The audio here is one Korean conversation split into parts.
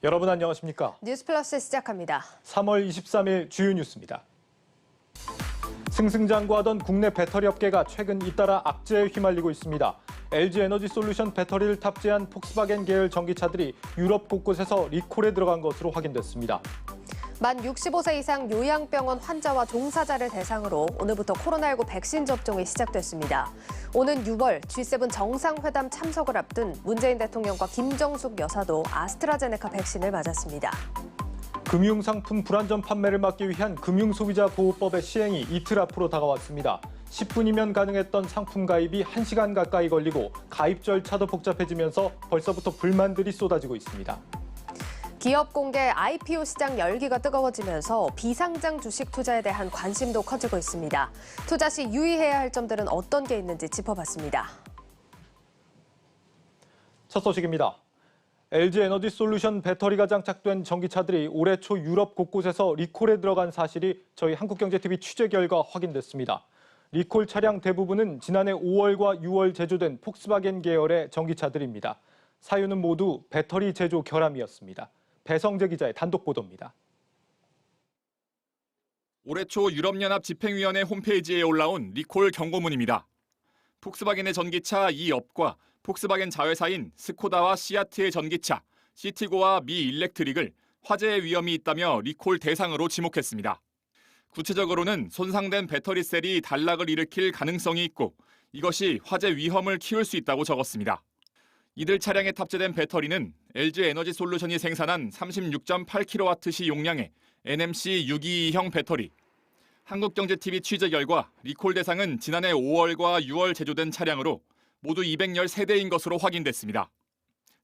여러분 안녕하십니까? 뉴스플러스 시작합니다. 3월 23일 주요 뉴스입니다. 승승장구하던 국내 배터리 업계가 최근 잇따라 악재에 휘말리고 있습니다. LG 에너지 솔루션 배터리를 탑재한 폭스바겐 계열 전기차들이 유럽 곳곳에서 리콜에 들어간 것으로 확인됐습니다. 만 65세 이상 요양병원 환자와 종사자를 대상으로 오늘부터 코로나19 백신 접종이 시작됐습니다. 오는 6월 G7 정상회담 참석을 앞둔 문재인 대통령과 김정숙 여사도 아스트라제네카 백신을 맞았습니다. 금융상품 불안전 판매를 막기 위한 금융소비자보호법의 시행이 이틀 앞으로 다가왔습니다. 10분이면 가능했던 상품 가입이 1시간 가까이 걸리고 가입 절차도 복잡해지면서 벌써부터 불만들이 쏟아지고 있습니다. 기업 공개 IPO 시장 열기가 뜨거워지면서 비상장 주식 투자에 대한 관심도 커지고 있습니다. 투자 시 유의해야 할 점들은 어떤 게 있는지 짚어봤습니다. 첫 소식입니다. LG 에너지 솔루션 배터리가 장착된 전기차들이 올해 초 유럽 곳곳에서 리콜에 들어간 사실이 저희 한국경제TV 취재 결과 확인됐습니다. 리콜 차량 대부분은 지난해 5월과 6월 제조된 폭스바겐 계열의 전기차들입니다. 사유는 모두 배터리 제조 결함이었습니다. 배성재 기자의 단독 보도입니다. 올해 초 유럽연합 집행위원회 홈페이지에 올라온 리콜 경고문입니다. 폭스바겐의 전기차 이 업과 폭스바겐 자회사인 스코다와 시아트의 전기차, 시티고와 미 일렉트릭을 화재의 위험이 있다며 리콜 대상으로 지목했습니다. 구체적으로는 손상된 배터리 셀이 단락을 일으킬 가능성이 있고 이것이 화재 위험을 키울 수 있다고 적었습니다. 이들 차량에 탑재된 배터리는 LG 에너지 솔루션이 생산한 36.8kWh 용량의 NMC 622형 배터리. 한국경제TV 취재 결과 리콜 대상은 지난해 5월과 6월 제조된 차량으로 모두 213대인 것으로 확인됐습니다.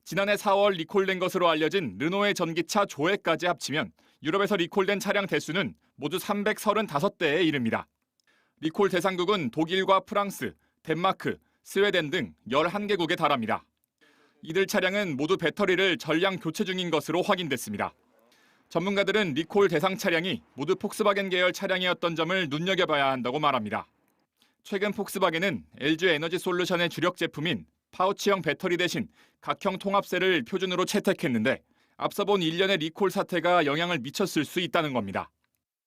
지난해 4월 리콜된 것으로 알려진 르노의 전기차 조회까지 합치면 유럽에서 리콜된 차량 대수는 모두 335대에 이릅니다. 리콜 대상국은 독일과 프랑스, 덴마크, 스웨덴 등 11개국에 달합니다. 이들 차량은 모두 배터리를 전량 교체 중인 것으로 확인됐습니다. 전문가들은 리콜 대상 차량이 모두 폭스바겐 계열 차량이었던 점을 눈여겨봐야 한다고 말합니다. 최근 폭스바겐은 LG 에너지 솔루션의 주력 제품인 파우치형 배터리 대신 각형 통합셀을 표준으로 채택했는데 앞서 본 일련의 리콜 사태가 영향을 미쳤을 수 있다는 겁니다.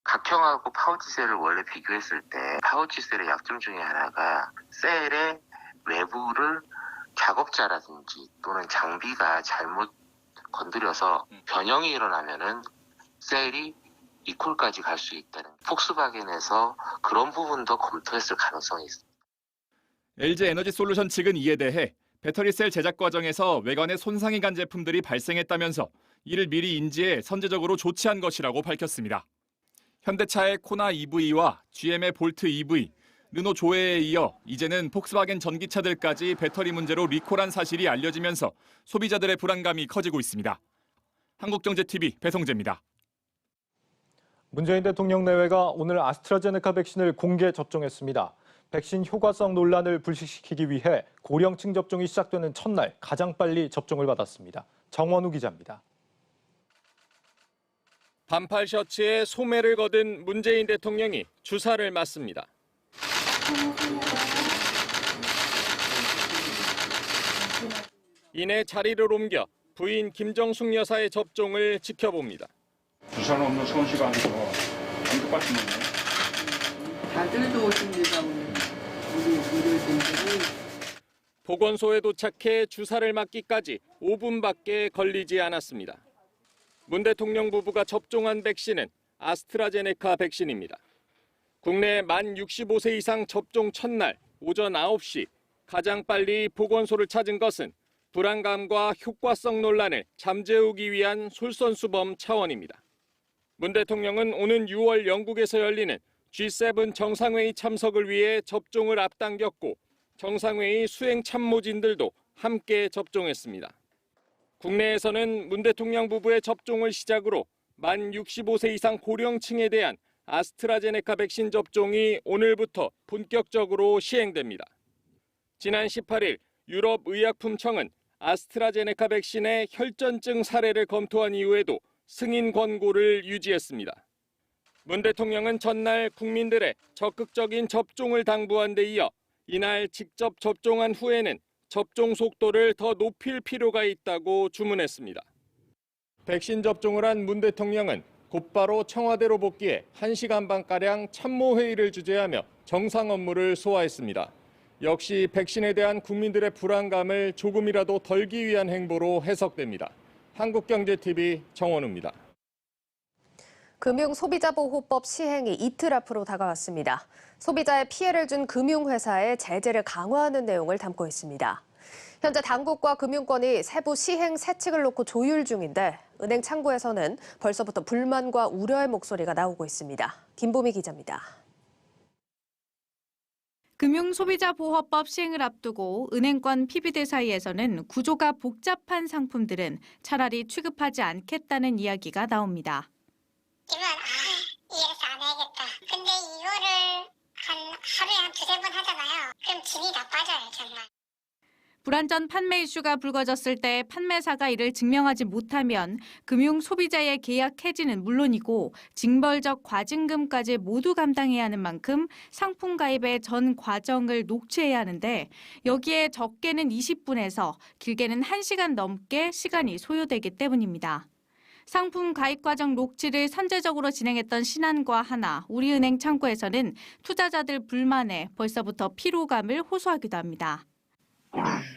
각형하고 파우치셀을 원래 비교했을 때 파우치셀의 약점 중에 하나가 셀의 외부를 작업자라든지 또는 장비가 잘못 건드려서 변형이 일어나면은 셀이 리콜까지 갈 수 있다는 폭스바겐에서 그런 부분도 검토했을 가능성이 있습니다. LG 에너지 솔루션 측은 이에 대해 배터리셀 제작 과정에서 외관에 손상이 간 제품들이 발생했다면서 이를 미리 인지해 선제적으로 조치한 것이라고 밝혔습니다. 현대차의 코나 EV와 GM의 볼트 EV, 르노 조회에 이어 이제는 폭스바겐 전기차들까지 배터리 문제로 리콜한 사실이 알려지면서 소비자들의 불안감이 커지고 있습니다. 한국경제TV 배성재입니다. 문재인 대통령 내외가 오늘 아스트라제네카 백신을 공개 접종했습니다. 백신 효과성 논란을 불식시키기 위해 고령층 접종이 시작되는 첫날 가장 빨리 접종을 받았습니다. 정원우 기자입니다. 반팔 셔츠에 소매를 거둔 문재인 대통령이 주사를 맞습니다. 이내 자리를 옮겨 부인 김정숙 여사의 접종을 지켜봅니다. 주사는 없는 손씨가 아니고 안 똑같은 거네. 다들도 오십니다. 우리 의료진들이. 보건소에 도착해 주사를 맞기까지 5분밖에 걸리지 않았습니다. 문 대통령 부부가 접종한 백신은 아스트라제네카 백신입니다. 국내 만 65세 이상 접종 첫날 오전 9시 가장 빨리 보건소를 찾은 것은 불안감과 효과성 논란을 잠재우기 위한 솔선수범 차원입니다. 문 대통령은 오는 6월 영국에서 열리는 G7 정상회의 참석을 위해 접종을 앞당겼고 정상회의 수행 참모진들도 함께 접종했습니다. 국내에서는 문 대통령 부부의 접종을 시작으로 만 65세 이상 고령층에 대한 아스트라제네카 백신 접종이 오늘부터 본격적으로 시행됩니다. 지난 18일 유럽의약품청은 아스트라제네카 백신의 혈전증 사례를 검토한 이후에도 승인 권고를 유지했습니다. 문 대통령은 전날 국민들의 적극적인 접종을 당부한 데 이어 이날 직접 접종한 후에는 접종 속도를 더 높일 필요가 있다고 주문했습니다. 백신 접종을 한 문 대통령은 곧바로 청와대로 복귀해 1시간 반가량 참모회의를 주재하며 정상 업무를 소화했습니다. 역시 백신에 대한 국민들의 불안감을 조금이라도 덜기 위한 행보로 해석됩니다. 한국경제TV 정원우입니다. 금융소비자보호법 시행이 이틀 앞으로 다가왔습니다. 소비자의 피해를 준 금융회사에 제재를 강화하는 내용을 담고 있습니다. 현재 당국과 금융권이 세부 시행 세칙을 놓고 조율 중인데 은행 창구에서는 벌써부터 불만과 우려의 목소리가 나오고 있습니다. 김보미 기자입니다. 금융소비자보호법 시행을 앞두고 은행권 PB들 사이에서는 구조가 복잡한 상품들은 차라리 취급하지 않겠다는 이야기가 나옵니다. 이해해서 안 해야겠다. 근데 이거를 하루에 한 두세 번 하잖아요. 그럼 진이 나빠져요, 정말. 불안전 판매 이슈가 불거졌을 때 판매사가 이를 증명하지 못하면 금융 소비자의 계약 해지는 물론이고 징벌적 과징금까지 모두 감당해야 하는 만큼 상품 가입의 전 과정을 녹취해야 하는데 여기에 적게는 20분에서 길게는 1시간 넘게 시간이 소요되기 때문입니다. 상품 가입 과정 녹취를 선제적으로 진행했던 신한과 하나, 우리은행 창구에서는 투자자들 불만에 벌써부터 피로감을 호소하기도 합니다.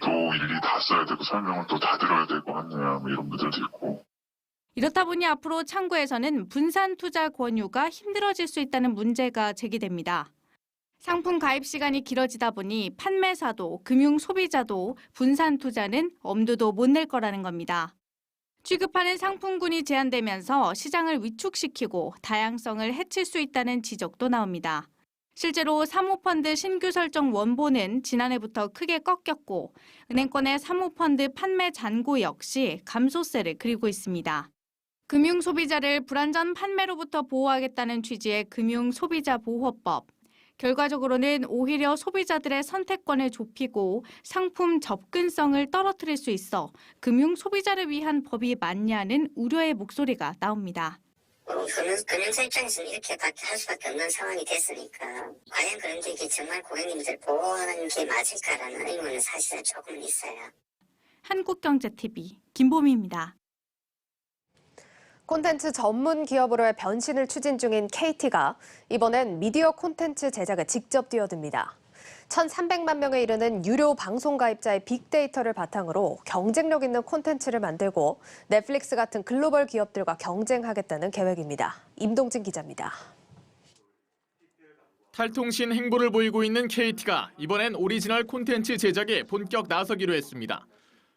또 일일이 다 써야 되고 설명을 또 다 들어야 되고 하느냐 이런 분들도 있고. 이렇다 보니 앞으로 창구에서는 분산 투자 권유가 힘들어질 수 있다는 문제가 제기됩니다. 상품 가입 시간이 길어지다 보니 판매사도 금융 소비자도 분산 투자는 엄두도 못 낼 거라는 겁니다. 취급하는 상품군이 제한되면서 시장을 위축시키고 다양성을 해칠 수 있다는 지적도 나옵니다. 실제로 사모펀드 신규 설정 원본은 지난해부터 크게 꺾였고 은행권의 사모펀드 판매 잔고 역시 감소세를 그리고 있습니다. 금융 소비자를 불안전 판매로부터 보호하겠다는 취지의 금융소비자보호법. 결과적으로는 오히려 소비자들의 선택권을 좁히고 상품 접근성을 떨어뜨릴 수 있어 금융 소비자를 위한 법이 맞냐는 우려의 목소리가 나옵니다. 금융사 입장에서는 이렇게밖에 할 수밖에 없는 상황이 됐으니까 과연 그런 게 정말 고객님들 보호하는 게 맞을까라는 의문은 사실은 조금은 있어요. 한국경제TV 김보미입니다. 콘텐츠 전문 기업으로의 변신을 추진 중인 KT가 이번엔 미디어 콘텐츠 제작에 직접 뛰어듭니다. 1,300만 명에 이르는 유료 방송 가입자의 빅데이터를 바탕으로 경쟁력 있는 콘텐츠를 만들고 넷플릭스 같은 글로벌 기업들과 경쟁하겠다는 계획입니다. 임동진 기자입니다. 탈통신 행보를 보이고 있는 KT가 이번엔 오리지널 콘텐츠 제작에 본격 나서기로 했습니다.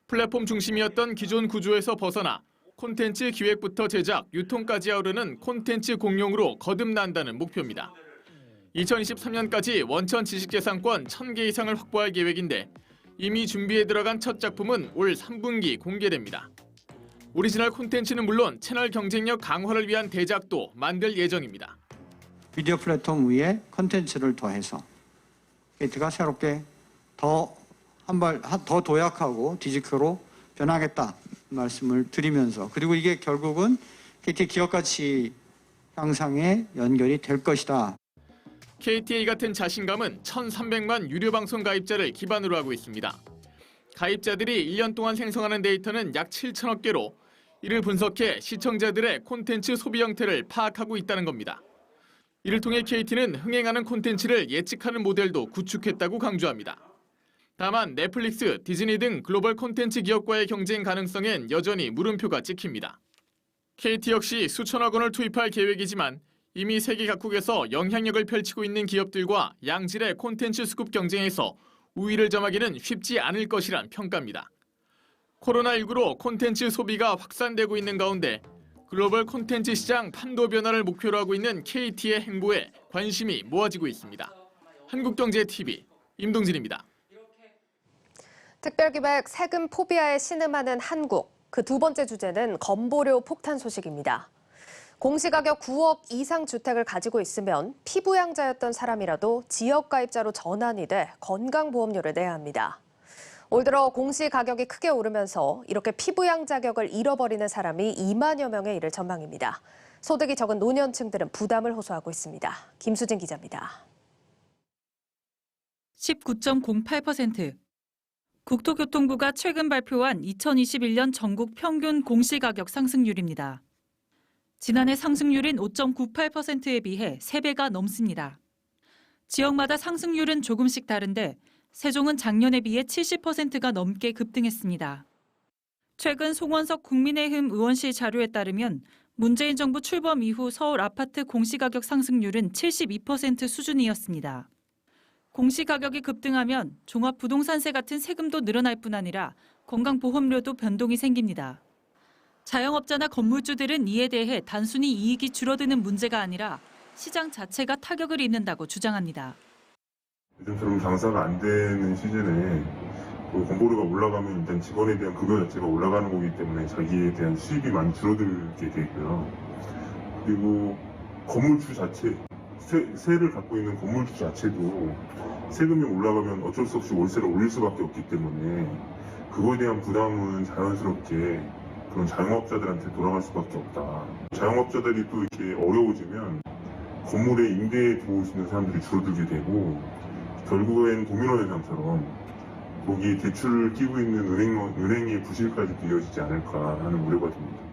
플랫폼 중심이었던 기존 구조에서 벗어나 콘텐츠 기획부터 제작, 유통까지 아우르는 콘텐츠 공룡으로 거듭난다는 목표입니다. 2023년까지 원천 지식재산권 1,000개 이상을 확보할 계획인데 이미 준비에 들어간 첫 작품은 올 3분기 공개됩니다. 오리지널 콘텐츠는 물론 채널 경쟁력 강화를 위한 대작도 만들 예정입니다. 미디어 플랫폼 위에 콘텐츠를 더해서 KT가 새롭게 더 도약하고 디지털로 변하겠다 말씀을 드리면서 그리고 이게 결국은 KT 기업 가치 향상에 연결이 될 것이다. KTA 같은 자신감은 1,300만 유료 방송 가입자를 기반으로 하고 있습니다. 가입자들이 1년 동안 생성하는 데이터는 약 7천억 개로 이를 분석해 시청자들의 콘텐츠 소비 형태를 파악하고 있다는 겁니다. 이를 통해 KT는 흥행하는 콘텐츠를 예측하는 모델도 구축했다고 강조합니다. 다만 넷플릭스, 디즈니 등 글로벌 콘텐츠 기업과의 경쟁 가능성엔 여전히 물음표가 찍힙니다. KT 역시 수천억 원을 투입할 계획이지만 이미 세계 각국에서 영향력을 펼치고 있는 기업들과 양질의 콘텐츠 수급 경쟁에서 우위를 점하기는 쉽지 않을 것이란 평가입니다. 코로나19로 콘텐츠 소비가 확산되고 있는 가운데 글로벌 콘텐츠 시장 판도 변화를 목표로 하고 있는 KT의 행보에 관심이 모아지고 있습니다. 한국경제TV 임동진입니다. 특별기획 세금 포비아에 신음하는 한국. 그 두 번째 주제는 건보료 폭탄 소식입니다. 공시가격 9억 이상 주택을 가지고 있으면 피부양자였던 사람이라도 지역가입자로 전환이 돼 건강보험료를 내야 합니다. 올 들어 공시가격이 크게 오르면서 이렇게 피부양 자격을 잃어버리는 사람이 2만여 명에 이를 전망입니다. 소득이 적은 노년층들은 부담을 호소하고 있습니다. 김수진 기자입니다. 19.08%. 국토교통부가 최근 발표한 2021년 전국 평균 공시가격 상승률입니다. 지난해 상승률인 5.98%에 비해 3배가 넘습니다. 지역마다 상승률은 조금씩 다른데 세종은 작년에 비해 70%가 넘게 급등했습니다. 최근 송원석 국민의힘 의원실 자료에 따르면 문재인 정부 출범 이후 서울 아파트 공시가격 상승률은 72% 수준이었습니다. 공시가격이 급등하면 종합부동산세 같은 세금도 늘어날 뿐 아니라 건강보험료도 변동이 생깁니다. 자영업자나 건물주들은 이에 대해 단순히 이익이 줄어드는 문제가 아니라 시장 자체가 타격을 입는다고 주장합니다. 요즘처럼 장사가 안 되는 시즌에 건보료가 올라가면 일단 직원에 대한 급여 자체가 올라가는 거기 때문에 자기에 대한 수입이 많이 줄어들게 되고요. 그리고 건물주 자체, 세를 갖고 있는 건물주 자체도 세금이 올라가면 어쩔 수 없이 월세를 올릴 수밖에 없기 때문에 그거에 대한 부담은 자연스럽게 그런 자영업자들한테 돌아갈 수밖에 없다. 자영업자들이 또 이렇게 어려워지면 건물에 임대에 들어올 수 있는 사람들이 줄어들게 되고 결국엔 도미노 현상처럼 거기 대출을 끼고 있는 은행의 부실까지도 이어지지 않을까 하는 우려가 듭니다.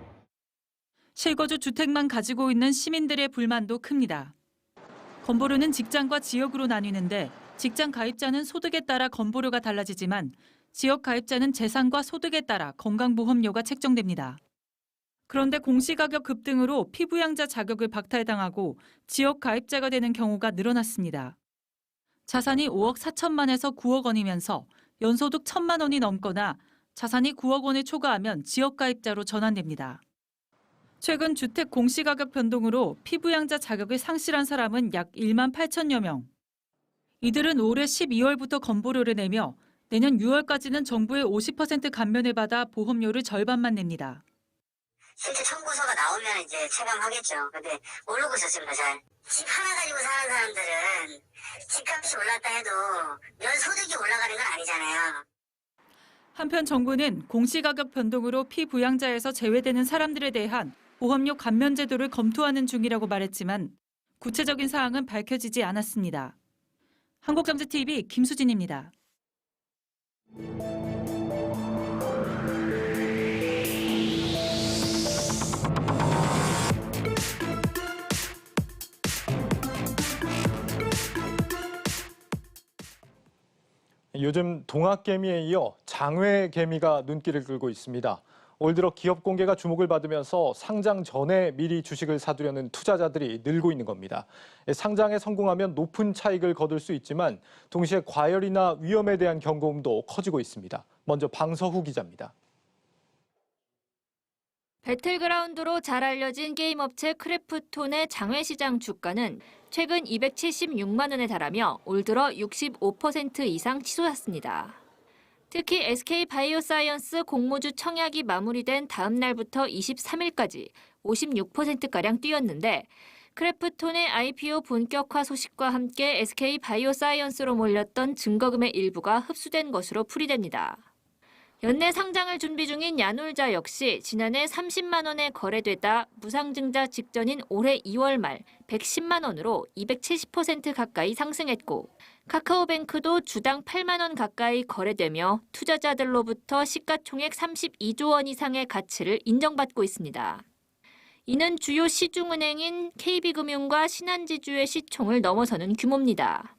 실거주 주택만 가지고 있는 시민들의 불만도 큽니다. 건보료는 직장과 지역으로 나뉘는데 직장 가입자는 소득에 따라 건보료가 달라지지만 지역 가입자는 재산과 소득에 따라 건강보험료가 책정됩니다. 그런데 공시가격 급등으로 피부양자 자격을 박탈당하고 지역 가입자가 되는 경우가 늘어났습니다. 자산이 5억 4천만에서 9억 원이면서 연소득 1,000만 원이 넘거나 자산이 9억 원을 초과하면 지역 가입자로 전환됩니다. 최근 주택 공시가격 변동으로 피부양자 자격을 상실한 사람은 약 1만 8천여 명. 이들은 올해 12월부터 건보료를 내며 내년 6월까지는 정부의 50% 감면을 받아 보험료를 절반만 냅니다. 실제 청구서가 나오면 이제 체감하겠죠. 근데 모르고 있었습니다, 잘. 집 하나 가지고 사는 사람들은 집값이 올랐다 해도 연소득이 올라가는 건 아니잖아요. 한편 정부는 공시가격 변동으로 피부양자에서 제외되는 사람들에 대한 보험료 감면 제도를 검토하는 중이라고 말했지만 구체적인 사항은 밝혀지지 않았습니다. 한국경제TV 김수진입니다. 요즘 동학개미에 이어 장외개미가 눈길을 끌고 있습니다. 올 들어 기업 공개가 주목을 받으면서 상장 전에 미리 주식을 사두려는 투자자들이 늘고 있는 겁니다. 상장에 성공하면 높은 차익을 거둘 수 있지만 동시에 과열이나 위험에 대한 경고음도 커지고 있습니다. 먼저 방서후 기자입니다. 배틀그라운드로 잘 알려진 게임 업체 크래프톤의 장외시장 주가는 최근 276만 원에 달하며 올 들어 65% 이상 치솟았습니다. 특히 SK바이오사이언스 공모주 청약이 마무리된 다음 날부터 23일까지 56%가량 뛰었는데 크래프톤의 IPO 본격화 소식과 함께 SK바이오사이언스로 몰렸던 증거금의 일부가 흡수된 것으로 풀이됩니다. 연내 상장을 준비 중인 야놀자 역시 지난해 30만 원에 거래되다 무상증자 직전인 올해 2월 말 110만 원으로 270% 가까이 상승했고 카카오뱅크도 주당 8만 원 가까이 거래되며 투자자들로부터 시가총액 32조 원 이상의 가치를 인정받고 있습니다. 이는 주요 시중은행인 KB금융과 신한지주의 시총을 넘어서는 규모입니다.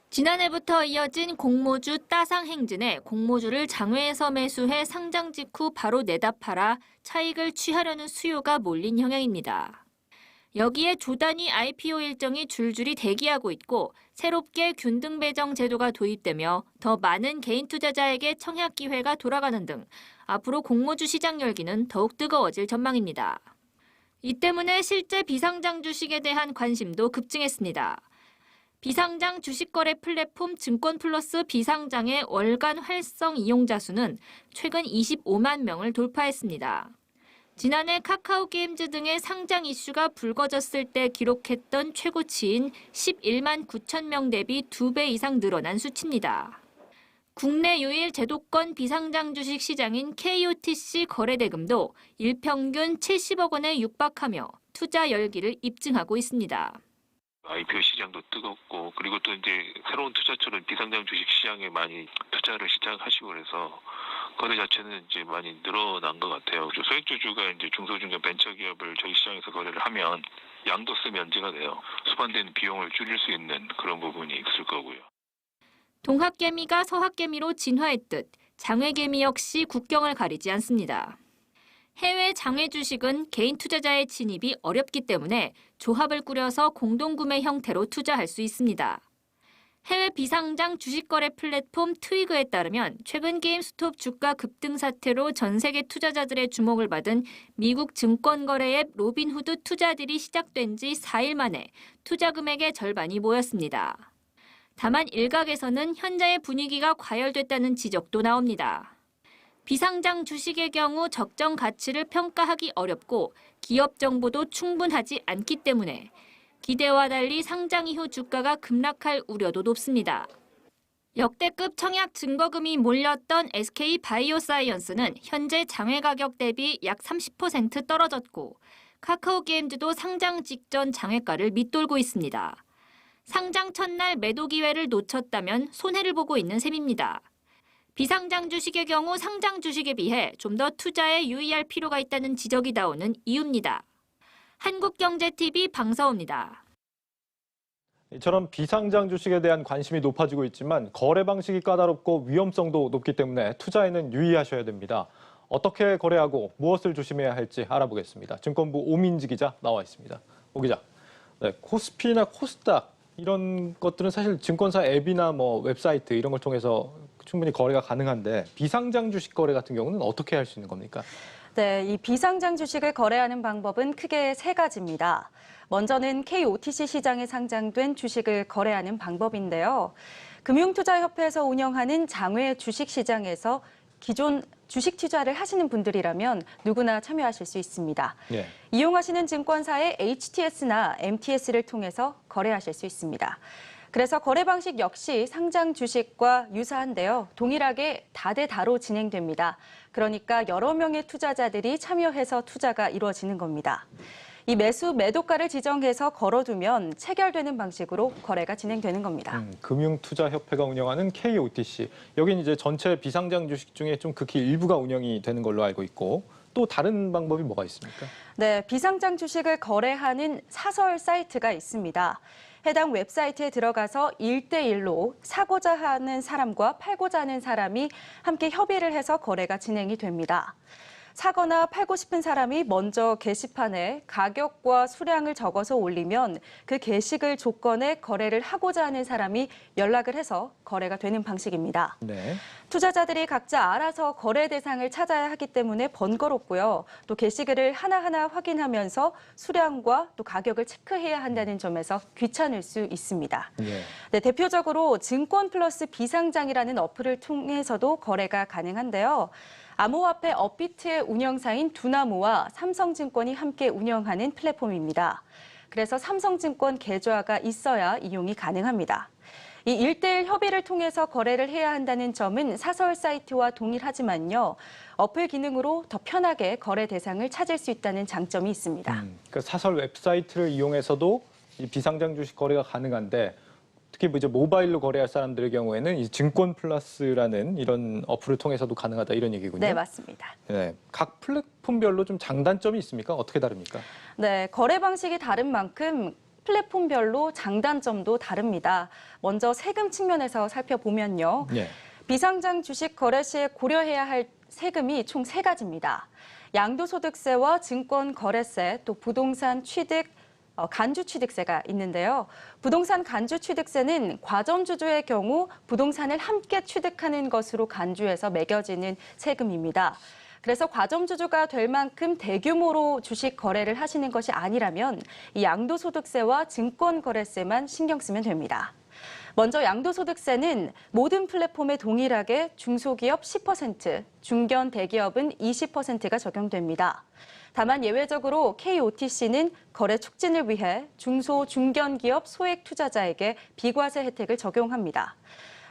지난해부터 이어진 공모주 따상행진에 공모주를 장외에서 매수해 상장 직후 바로 내다 팔아 차익을 취하려는 수요가 몰린 형향입니다. 여기에 조단위 IPO 일정이 줄줄이 대기하고 있고 새롭게 균등 배정 제도가 도입되며 더 많은 개인 투자자에게 청약 기회가 돌아가는 등 앞으로 공모주 시장 열기는 더욱 뜨거워질 전망입니다. 이 때문에 실제 비상장 주식에 대한 관심도 급증했습니다. 비상장 주식거래 플랫폼 증권플러스 비상장의 월간 활성 이용자 수는 최근 25만 명을 돌파했습니다. 지난해 카카오게임즈 등의 상장 이슈가 불거졌을 때 기록했던 최고치인 11만 9천 명 대비 2배 이상 늘어난 수치입니다. 국내 유일 제도권 비상장 주식 시장인 KOTC 거래대금도 일평균 70억 원에 육박하며 투자 열기를 입증하고 있습니다. IPO 시장도 뜨겁고 그리고 또 이제 새로운 투자처럼 비상장 주식 시장에 많이 투자를 시작하시고 그래서 거래 자체는 이제 많이 늘어난 것 같아요. 소액주주가 이제 중소중견 벤처기업을 저희 시장에서 거래를 하면 양도세 면제가 돼요. 수반되는 비용을 줄일 수 있는 그런 부분이 있을 거고요. 동학개미가 서학개미로 진화했듯 장외개미 역시 국경을 가리지 않습니다. 해외 장외 주식은 개인 투자자의 진입이 어렵기 때문에 조합을 꾸려서 공동구매 형태로 투자할 수 있습니다. 해외 비상장 주식거래 플랫폼 트위그에 따르면 최근 게임스톱 주가 급등 사태로 전 세계 투자자들의 주목을 받은 미국 증권거래 앱 로빈후드 투자딜이 시작된 지 4일 만에 투자 금액의 절반이 모였습니다. 다만 일각에서는 현재의 분위기가 과열됐다는 지적도 나옵니다. 비상장 주식의 경우 적정 가치를 평가하기 어렵고 기업 정보도 충분하지 않기 때문에 기대와 달리 상장 이후 주가가 급락할 우려도 높습니다. 역대급 청약 증거금이 몰렸던 SK 바이오사이언스는 현재 장외 가격 대비 약 30% 떨어졌고 카카오 게임즈도 상장 직전 장외가를 밑돌고 있습니다. 상장 첫날 매도 기회를 놓쳤다면 손해를 보고 있는 셈입니다. 비상장 주식의 경우 상장 주식에 비해 좀 더 투자에 유의할 필요가 있다는 지적이 나오는 이유입니다. 한국경제TV 방서호입니다. 이처럼 비상장 주식에 대한 관심이 높아지고 있지만 거래 방식이 까다롭고 위험성도 높기 때문에 투자에는 유의하셔야 됩니다. 어떻게 거래하고 무엇을 조심해야 할지 알아보겠습니다. 증권부 오민지 기자 나와 있습니다. 오 기자, 네, 코스피나 코스닥 이런 것들은 사실 증권사 앱이나 웹사이트 이런 걸 통해서 충분히 거래가 가능한데 비상장 주식 거래 같은 경우는 어떻게 할 수 있는 겁니까? 네, 이 비상장 주식을 거래하는 방법은 크게 세 가지입니다. 먼저는 KOTC 시장에 상장된 주식을 거래하는 방법인데요. 금융투자협회에서 운영하는 장외 주식시장에서 기존 주식 투자를 하시는 분들이라면 누구나 참여하실 수 있습니다. 네. 이용하시는 증권사의 HTS나 MTS를 통해서 거래하실 수 있습니다. 그래서 거래 방식 역시 상장 주식과 유사한데요. 동일하게 다대다로 진행됩니다. 그러니까 여러 명의 투자자들이 참여해서 투자가 이루어지는 겁니다. 이 매수 매도가를 지정해서 걸어두면 체결되는 방식으로 거래가 진행되는 겁니다. 금융투자협회가 운영하는 KOTC. 여긴 이제 전체 비상장 주식 중에 좀 극히 일부가 운영이 되는 걸로 알고 있고 또 다른 방법이 뭐가 있습니까? 네, 비상장 주식을 거래하는 사설 사이트가 있습니다. 해당 웹사이트에 들어가서 1대1로 사고자 하는 사람과 팔고자 하는 사람이 함께 협의를 해서 거래가 진행이 됩니다. 사거나 팔고 싶은 사람이 먼저 게시판에 가격과 수량을 적어서 올리면 그 게시글 조건에 거래를 하고자 하는 사람이 연락을 해서 거래가 되는 방식입니다. 네. 투자자들이 각자 알아서 거래 대상을 찾아야 하기 때문에 번거롭고요. 또 게시글을 하나하나 확인하면서 수량과 또 가격을 체크해야 한다는 점에서 귀찮을 수 있습니다. 네. 네, 대표적으로 증권플러스 비상장이라는 어플을 통해서도 거래가 가능한데요. 암호화폐 업비트의 운영사인 두나무와 삼성증권이 함께 운영하는 플랫폼입니다. 그래서 삼성증권 계좌가 있어야 이용이 가능합니다. 이 1대1 협의를 통해서 거래를 해야 한다는 점은 사설 사이트와 동일하지만요. 어플 기능으로 더 편하게 거래 대상을 찾을 수 있다는 장점이 있습니다. 그러니까 사설 웹사이트를 이용해서도 이 비상장 주식 거래가 가능한데 특히 이제 모바일로 거래할 사람들의 경우에는 이 증권 플러스라는 이런 어플을 통해서도 가능하다 이런 얘기군요. 네, 맞습니다. 네, 각 플랫폼별로 좀 장단점이 있습니까? 어떻게 다릅니까? 네, 거래 방식이 다른 만큼 플랫폼별로 장단점도 다릅니다. 먼저 세금 측면에서 살펴보면요. 네. 비상장 주식 거래 시에 고려해야 할 세금이 총 3가지입니다. 양도소득세와 증권거래세, 또 부동산 취득, 간주취득세가 있는데요. 부동산 간주취득세는 과점주주의 경우 부동산을 함께 취득하는 것으로 간주해서 매겨지는 세금입니다. 그래서 과점주주가 될 만큼 대규모로 주식 거래를 하시는 것이 아니라면 이 양도소득세와 증권거래세만 신경 쓰면 됩니다. 먼저 양도소득세는 모든 플랫폼에 동일하게 중소기업 10%, 중견 대기업은 20%가 적용됩니다. 다만 예외적으로 KOTC는 거래 촉진을 위해 중소, 중견기업 소액 투자자에게 비과세 혜택을 적용합니다.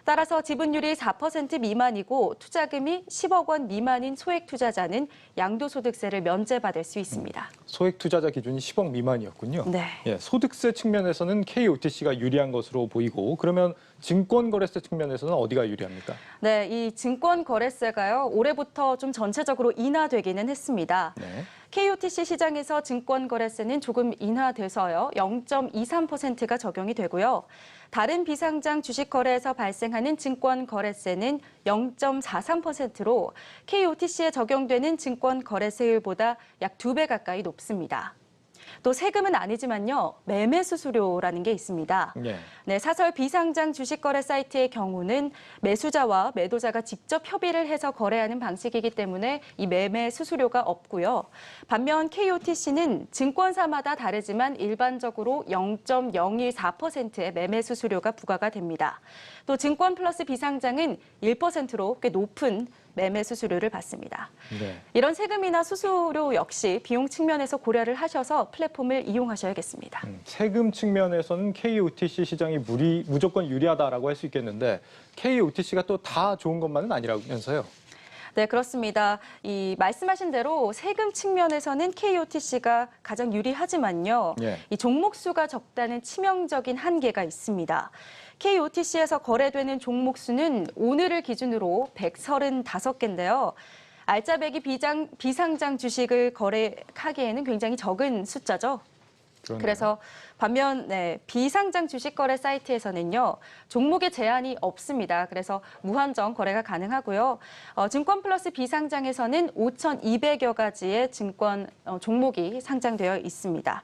따라서 지분율이 4% 미만이고 투자금이 10억 원 미만인 소액 투자자는 양도소득세를 면제받을 수 있습니다. 소액 투자자 기준이 10억 미만이었군요. 네. 예, 소득세 측면에서는 KOTC가 유리한 것으로 보이고 그러면 증권거래세 측면에서는 어디가 유리합니까? 네, 이 증권거래세가요, 올해부터 좀 전체적으로 인하되기는 했습니다. 네. KOTC 시장에서 증권거래세는 조금 인하돼서요, 0.23%가 적용이 되고요. 다른 비상장 주식거래에서 발생하는 증권거래세는 0.43%로 KOTC에 적용되는 증권거래세율보다 약 2배 가까이 높습니다. 또 세금은 아니지만요, 매매 수수료라는 게 있습니다. 네, 사설 비상장 주식거래 사이트의 경우는 매수자와 매도자가 직접 협의를 해서 거래하는 방식이기 때문에 이 매매 수수료가 없고요. 반면 KOTC는 증권사마다 다르지만 일반적으로 0.014%의 매매 수수료가 부과가 됩니다. 또 증권 플러스 비상장은 1%로 꽤 높은 매매 수수료를 받습니다. 네. 이런 세금이나 수수료 역시 비용 측면에서 고려를 하셔서 플랫폼을 이용하셔야겠습니다. 세금 측면에서는 KOTC 시장이 무조건 유리하다라고 할 수 있겠는데 KOTC가 또 다 좋은 것만은 아니라면서요. 네, 그렇습니다. 이 말씀하신 대로 세금 측면에서는 KOTC가 가장 유리하지만요. 이 종목 수가 적다는 치명적인 한계가 있습니다. KOTC에서 거래되는 종목 수는 오늘을 기준으로 135개인데요. 알짜배기 비상장 주식을 거래하기에는 굉장히 적은 숫자죠. 그러네요. 그래서 반면 비상장 주식거래 사이트에서는요, 종목의 제한이 없습니다. 그래서 무한정 거래가 가능하고요. 증권 플러스 비상장에서는 5,200여 가지의 증권 종목이 상장되어 있습니다.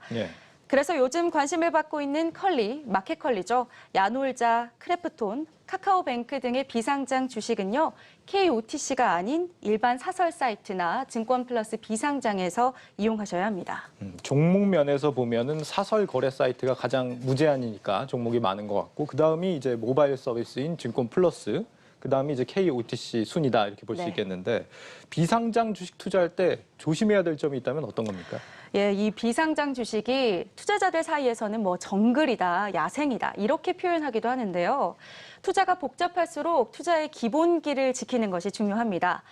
그래서 요즘 관심을 받고 있는 컬리, 마켓컬리죠. 야놀자, 크래프톤, 카카오뱅크 등의 비상장 주식은요, KOTC가 아닌 일반 사설 사이트나 증권 플러스 비상장에서 이용하셔야 합니다. 종목 면에서 보면은 사설 거래 사이트가 가장 무제한이니까 종목이 많은 것 같고 그 다음이 이제 모바일 서비스인 증권 플러스, 그 다음이 이제 KOTC 순이다 이렇게 볼 수 있겠는데 비상장 주식 투자할 때 조심해야 될 점이 있다면 어떤 겁니까? 예, 이 비상장 주식이 투자자들 사이에서는 뭐 정글이다, 야생이다 이렇게 표현하기도 하는데요. 투자가 복잡할수록 투자의 기본기를 지키는 것이 중요합니다.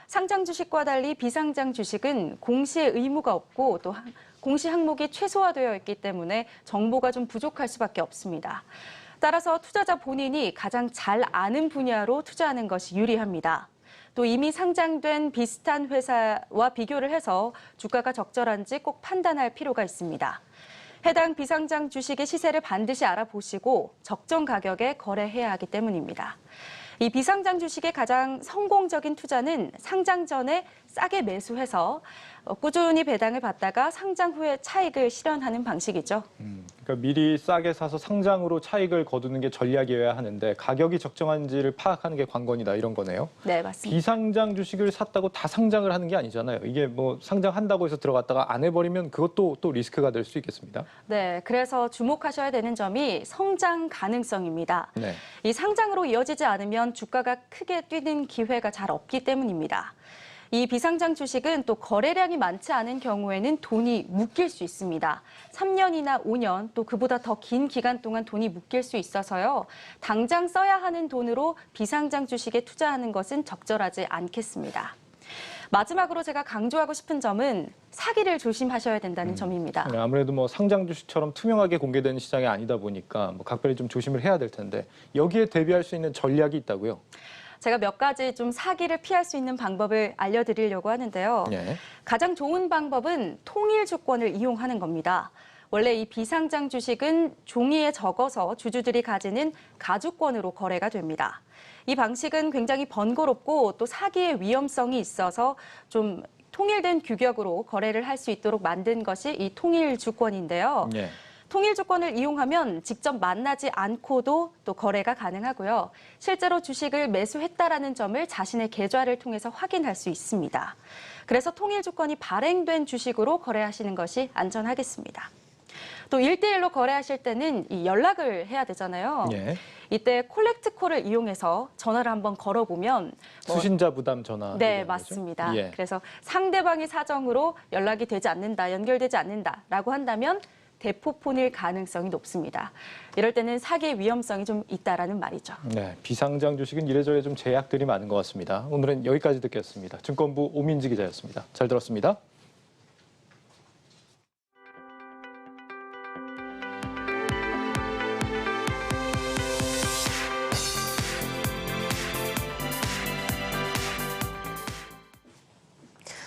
상장 주식과 달리 비상장 주식은 공시의 의무가 없고 또 공시 항목이 최소화되어 있기 때문에 정보가 좀 부족할 수밖에 없습니다. 따라서 투자자 본인이 가장 잘 아는 분야로 투자하는 것이 유리합니다. 또 이미 상장된 비슷한 회사와 비교를 해서 주가가 적절한지 꼭 판단할 필요가 있습니다. 해당 비상장 주식의 시세를 반드시 알아보시고 적정 가격에 거래해야 하기 때문입니다. 이 비상장 주식의 가장 성공적인 투자는 상장 전에 싸게 매수해서 꾸준히 배당을 받다가 상장 후에 차익을 실현하는 방식이죠. 그러니까 미리 싸게 사서 상장으로 차익을 거두는 게 전략이어야 하는데 가격이 적정한지를 파악하는 게 관건이다 이런 거네요. 네, 맞습니다. 비상장 주식을 샀다고 다 상장을 하는 게 아니잖아요. 이게 뭐 상장한다고 해서 들어갔다가 안 해버리면 그것도 또 리스크가 될 수 있겠습니다. 네, 그래서 주목하셔야 되는 점이 성장 가능성입니다. 이 상장으로 이어지지 않으면 주가가 크게 뛰는 기회가 잘 없기 때문입니다. 이 비상장 주식은 또 거래량이 많지 않은 경우에는 돈이 묶일 수 있습니다. 3년이나 5년 또 그보다 더 긴 기간 동안 돈이 묶일 수 있어서요. 당장 써야 하는 돈으로 비상장 주식에 투자하는 것은 적절하지 않겠습니다. 마지막으로 제가 강조하고 싶은 점은 사기를 조심하셔야 된다는 점입니다. 네, 아무래도 뭐 상장 주식처럼 투명하게 공개되는 시장이 아니다 보니까 뭐 각별히 좀 조심을 해야 될 텐데 여기에 대비할 수 있는 전략이 있다고요? 제가 몇 가지 좀 사기를 피할 수 있는 방법을 알려드리려고 하는데요. 가장 좋은 방법은 통일 주권을 이용하는 겁니다. 원래 이 비상장 주식은 종이에 적어서 주주들이 가지는 가주권으로 거래가 됩니다. 이 방식은 굉장히 번거롭고 또 사기의 위험성이 있어서 좀 통일된 규격으로 거래를 할 수 있도록 만든 것이 이 통일 주권인데요. 통일 주권을 이용하면 직접 만나지 않고도 또 거래가 가능하고요. 실제로 주식을 매수했다라는 점을 자신의 계좌를 통해서 확인할 수 있습니다. 그래서 통일 주권이 발행된 주식으로 거래하시는 것이 안전하겠습니다. 또 1대1로 거래하실 때는 이 연락을 해야 되잖아요. 이때 콜렉트콜을 이용해서 전화를 한번 걸어보면 수신자 부담 전화. 네, 맞습니다. 그래서 상대방의 사정으로 연락이 되지 않는다, 연결되지 않는다라고 한다면 대포폰일 가능성이 높습니다. 이럴 때는 사기의 위험성이 좀 있다라는 말이죠. 네, 비상장 주식은 이래저래 좀 제약들이 많은 것 같습니다. 오늘은 여기까지 듣겠습니다. 증권부 오민지 기자였습니다. 잘 들었습니다.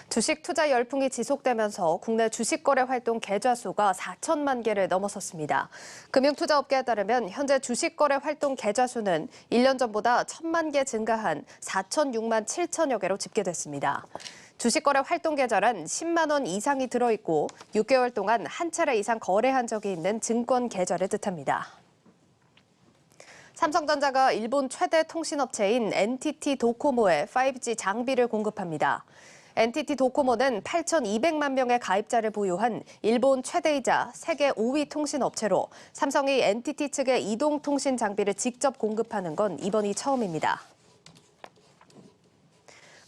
주식 투자 열풍이 지속되면서 국내 주식 거래 활동 계좌 수가 4천만 개를 넘어섰습니다. 금융투자업계에 따르면 현재 주식 거래 활동 계좌 수는 1년 전보다 1,000만 개 증가한 4,006만 7천여 개로 집계됐습니다. 주식 거래 활동 계좌란 10만 원 이상이 들어있고 6개월 동안 한 차례 이상 거래한 적이 있는 증권 계좌를 뜻합니다. 삼성전자가 일본 최대 통신업체인 NTT 도코모에 5G 장비를 공급합니다. NTT 도코모는 8,200만 명의 가입자를 보유한 일본 최대이자 세계 5위 통신업체로 삼성이 NTT 측에 이동통신 장비를 직접 공급하는 건 이번이 처음입니다.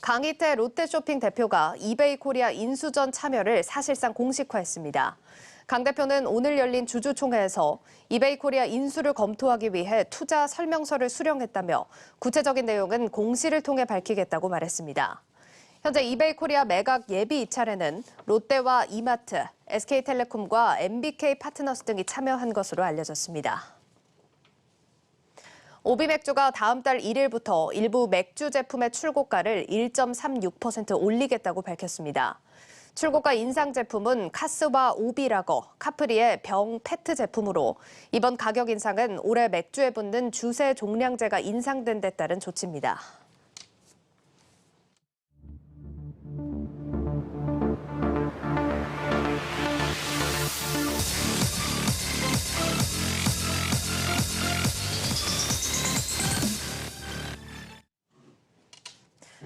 강희태 롯데쇼핑 대표가 이베이 코리아 인수전 참여를 사실상 공식화했습니다. 강 대표는 오늘 열린 주주총회에서 이베이 코리아 인수를 검토하기 위해 투자 설명서를 수령했다며 구체적인 내용은 공시를 통해 밝히겠다고 말했습니다. 현재 이베이 코리아 매각 예비 입찰에는 롯데와 이마트, SK텔레콤과 MBK 파트너스 등이 참여한 것으로 알려졌습니다. 오비맥주가 다음 달 1일부터 일부 맥주 제품의 출고가를 1.36% 올리겠다고 밝혔습니다. 출고가 인상 제품은 카스와 오비라거, 카프리의 병 페트 제품으로 이번 가격 인상은 올해 맥주에 붙는 주세 종량제가 인상된 데 따른 조치입니다.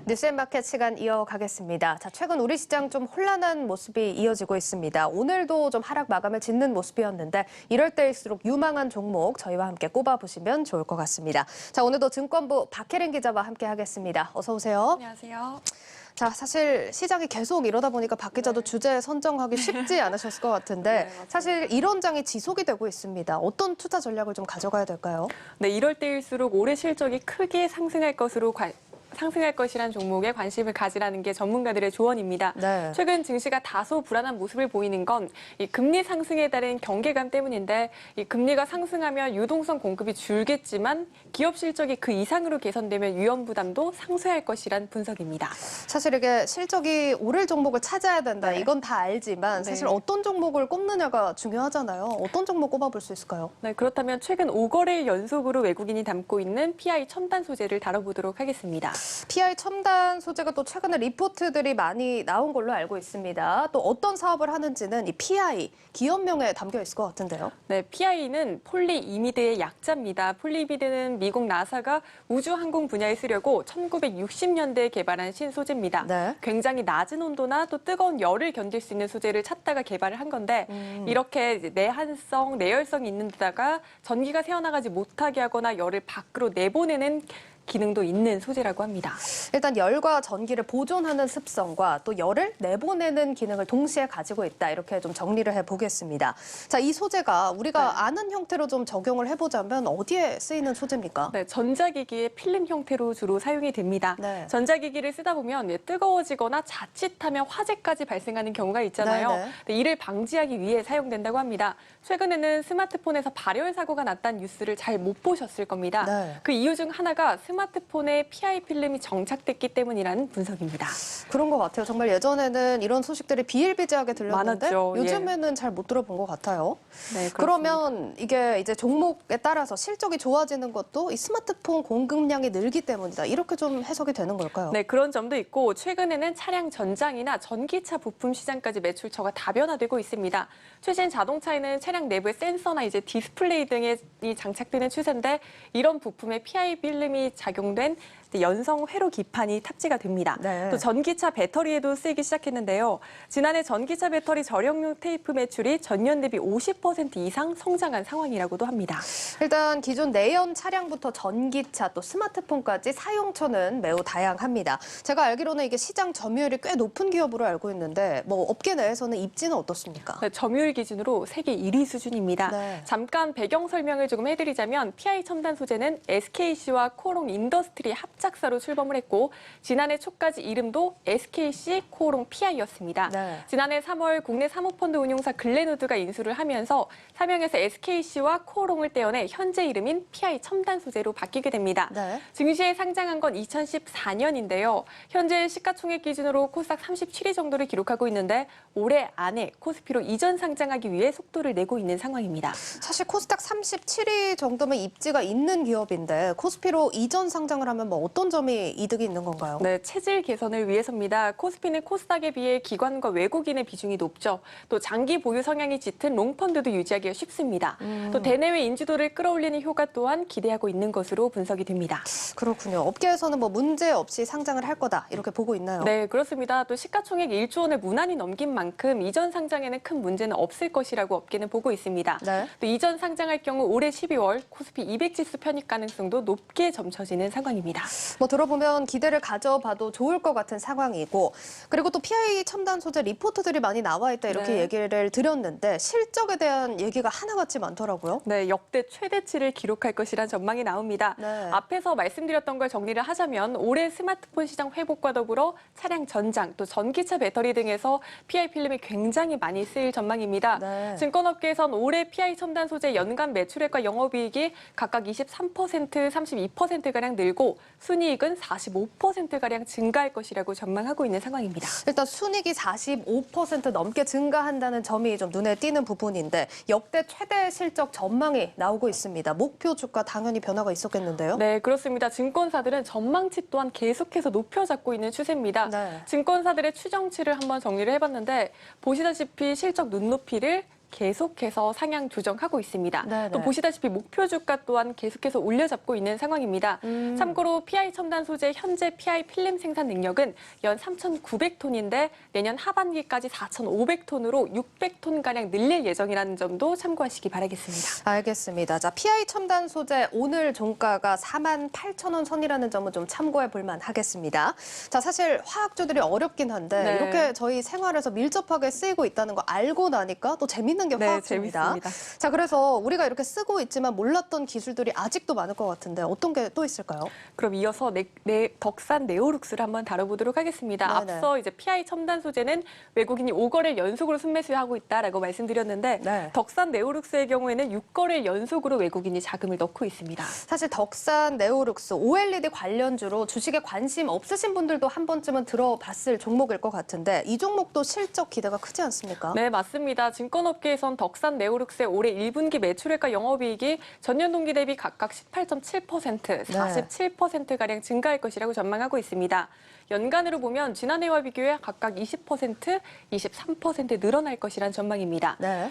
뉴스앤마켓 시간 이어가겠습니다. 자, 최근 우리 시장 좀 혼란한 모습이 이어지고 있습니다. 오늘도 좀 하락 마감을 짓는 모습이었는데 이럴 때일수록 유망한 종목 저희와 함께 꼽아보시면 좋을 것 같습니다. 자, 오늘도 증권부 박혜린 기자와 함께 하겠습니다. 어서 오세요. 안녕하세요. 자, 사실 시장이 계속 이러다 보니까 박 기자도 주제 선정하기 쉽지 않으셨을 것 같은데 사실 이런 장이 지속이 되고 있습니다. 어떤 투자 전략을 좀 가져가야 될까요? 네, 이럴 때일수록 올해 실적이 크게 상승할 것이란 종목에 관심을 가지라는 게 전문가들의 조언입니다. 네. 최근 증시가 다소 불안한 모습을 보이는 건 이 금리 상승에 따른 경계감 때문인데 이 금리가 상승하면 유동성 공급이 줄겠지만 기업 실적이 그 이상으로 개선되면 위험 부담도 상쇄할 것이란 분석입니다. 사실 이게 실적이 오를 종목을 찾아야 된다. 이건 다 알지만 사실 어떤 종목을 꼽느냐가 중요하잖아요. 어떤 종목 꼽아볼 수 있을까요? 네, 그렇다면 최근 5거래일 연속으로 외국인이 담고 있는 PI 첨단 소재를 다뤄보도록 하겠습니다. PI 첨단 소재가 또 최근에 리포트들이 많이 나온 걸로 알고 있습니다. 또 어떤 사업을 하는지는 이 PI 기업명에 담겨 있을 것 같은데요. 네, PI는 폴리이미드의 약자입니다. 폴리이미드는 미국 나사가 우주항공 분야에 쓰려고 1960년대에 개발한 신소재입니다. 네. 굉장히 낮은 온도나 또 뜨거운 열을 견딜 수 있는 소재를 찾다가 개발을 한 건데 이렇게 내한성, 내열성이 있는 데다가 전기가 새어나가지 못하게 하거나 열을 밖으로 내보내는 기능도 있는 소재라고 합니다. 일단 열과 전기를 보존하는 습성과 또 열을 내보내는 기능을 동시에 가지고 있다. 이렇게 좀 정리를 해보겠습니다. 자, 이 소재가 우리가 아는 형태로 좀 적용을 해보자면 어디에 쓰이는 소재입니까? 네, 전자기기의 필름 형태로 주로 사용이 됩니다. 네. 전자기기를 쓰다 보면 뜨거워지거나 자칫하면 화재까지 발생하는 경우가 있잖아요. 네. 이를 방지하기 위해 사용된다고 합니다. 최근에는 스마트폰에서 발열 사고가 났다는 뉴스를 잘 못 보셨을 겁니다. 네. 그 이유 중 하나가 스마트폰에 PI 필름이 정착됐기 때문이라는 분석입니다. 그런 것 같아요. 정말 예전에는 이런 소식들이 비일비재하게 들렸는데 많았죠. 요즘에는 잘 못 들어본 것 같아요. 네, 그러면 이게 이제 종목에 따라서 실적이 좋아지는 것도 이 스마트폰 공급량이 늘기 때문이다. 이렇게 좀 해석이 되는 걸까요? 네, 그런 점도 있고 최근에는 차량 전장이나 전기차 부품 시장까지 매출처가 다변화되고 있습니다. 최신 자동차에는 차량 내부의 센서나 이제 디스플레이 등이 장착되는 추세인데 이런 부품에 PI 필름이 작용된 연성 회로 기판이 탑재가 됩니다. 네. 또 전기차 배터리에도 쓰이기 시작했는데요. 지난해 전기차 배터리 절용용 테이프 매출이 전년 대비 50% 이상 성장한 상황이라고도 합니다. 일단 기존 내연 차량부터 전기차 또 스마트폰까지 사용처는 매우 다양합니다. 제가 알기로는 이게 시장 점유율이 꽤 높은 기업으로 알고 있는데 뭐 업계 내에서는 입지는 어떻습니까? 네, 점유율 기준으로 세계 1위 수준입니다. 네. 잠깐 배경 설명을 조금 해드리자면 PI 첨단 소재는 SKC와 코오롱 인더스트리 합작사로 출범을 했고 지난해 초까지 이름도 SKC 코오롱 PI였습니다. 네. 지난해 3월 국내 사모펀드 운용사 글렌우드가 인수를 하면서 사명에서 SKC와 코오롱을 떼어내 현재 이름인 PI 첨단 소재로 바뀌게 됩니다. 네. 증시에 상장한 건 2014년인데요. 현재 시가총액 기준으로 코스닥 37위 정도를 기록하고 있는데 올해 안에 코스피로 이전 상장하기 위해 속도를 내고 있는 상황입니다. 사실 코스닥 37위 정도면 입지가 있는 기업인데 코스피로 이전 상장을 하면 뭐 어떤 점이 이득이 있는 건가요? 네, 체질 개선을 위해서입니다. 코스피는 코스닥에 비해 기관과 외국인의 비중이 높죠. 또 장기 보유 성향이 짙은 롱펀드도 유지하기가 쉽습니다. 또 대내외 인지도를 끌어올리는 효과 또한 기대하고 있는 것으로 분석이 됩니다. 그렇군요. 업계에서는 뭐 문제 없이 상장을 할 거다 이렇게 보고 있나요? 네, 그렇습니다. 또 시가총액 1조 원을 무난히 넘긴 만큼 이전 상장에는 큰 문제는 없을 것이라고 업계는 보고 있습니다. 네. 또 이전 상장할 경우 올해 12월 코스피 200지수 편입 가능성도 높게 점쳐지는 상황입니다. 뭐 들어보면 기대를 가져봐도 좋을 것 같은 상황이고 그리고 또 PI 첨단 소재 리포트들이 많이 나와 있다 이렇게 네. 얘기를 드렸는데 실적에 대한 얘기가 하나같이 많더라고요. 네, 역대 최대치를 기록할 것이란 전망이 나옵니다. 네. 앞에서 말씀드렸던 걸 정리를 하자면 올해 스마트폰 시장 회복과 더불어 차량 전장, 또 전기차 배터리 등에서 PI 필름이 굉장히 많이 쓰일 전망입니다. 네. 증권업계에선 올해 PI 첨단 소재 연간 매출액과 영업이익이 각각 23%, 32%가량 늘고 순이익은 45%가량 증가할 것이라고 전망하고 있는 상황입니다. 일단 순이익이 45% 넘게 증가한다는 점이 좀 눈에 띄는 부분인데 역대 최대 실적 전망이 나오고 있습니다. 목표 주가 당연히 변화가 있었겠는데요? 네, 그렇습니다. 증권사들은 전망치 또한 계속해서 높여잡고 있는 추세입니다. 네. 증권사들의 추정치를 한번 정리를 해봤는데 보시다시피 실적 눈높이를 계속해서 상향 조정하고 있습니다. 네네. 또 보시다시피 목표 주가 또한 계속해서 올려잡고 있는 상황입니다. 참고로 PI 첨단 소재 현재 PI 필름 생산 능력은 연 3,900톤인데 내년 하반기까지 4,500톤으로 600톤가량 늘릴 예정이라는 점도 참고하시기 바라겠습니다. 알겠습니다. 자, PI 첨단 소재 오늘 종가가 48,000원 선이라는 점은 좀 참고해 볼 만하겠습니다. 자, 사실 화학주들이 어렵긴 한데 네. 이렇게 저희 생활에서 밀접하게 쓰이고 있다는 거 알고 나니까 또 재밌는 게 네, 화학주입니다. 재밌습니다. 자, 그래서 우리가 이렇게 쓰고 있지만 몰랐던 기술들이 아직도 많을 것 같은데 어떤 게 또 있을까요? 그럼 이어서 덕산 네오룩스를 한번 다뤄보도록 하겠습니다. 네네. 앞서 이제 PI 첨단 소재는 외국인이 5거래를 연속으로 순매수하고 있다라고 말씀드렸는데 네. 덕산 네오룩스의 경우에는 6거래를 연속으로 외국인이 자금을 넣고 있습니다. 사실 덕산 네오룩스 OLED 관련주로 주식에 관심 없으신 분들도 한 번쯤은 들어봤을 종목일 것 같은데 이 종목도 실적 기대가 크지 않습니까? 네, 맞습니다. 증권업계에선 덕산 네오룩스의 올해 1분기 매출액과 영업이익이 전년 동기 대비 각각 18.7%, 47%가량 증가할 것이라고 전망하고 있습니다. 연간으로 보면 지난해와 비교해 각각 20%, 23% 늘어날 것이란 전망입니다. 네.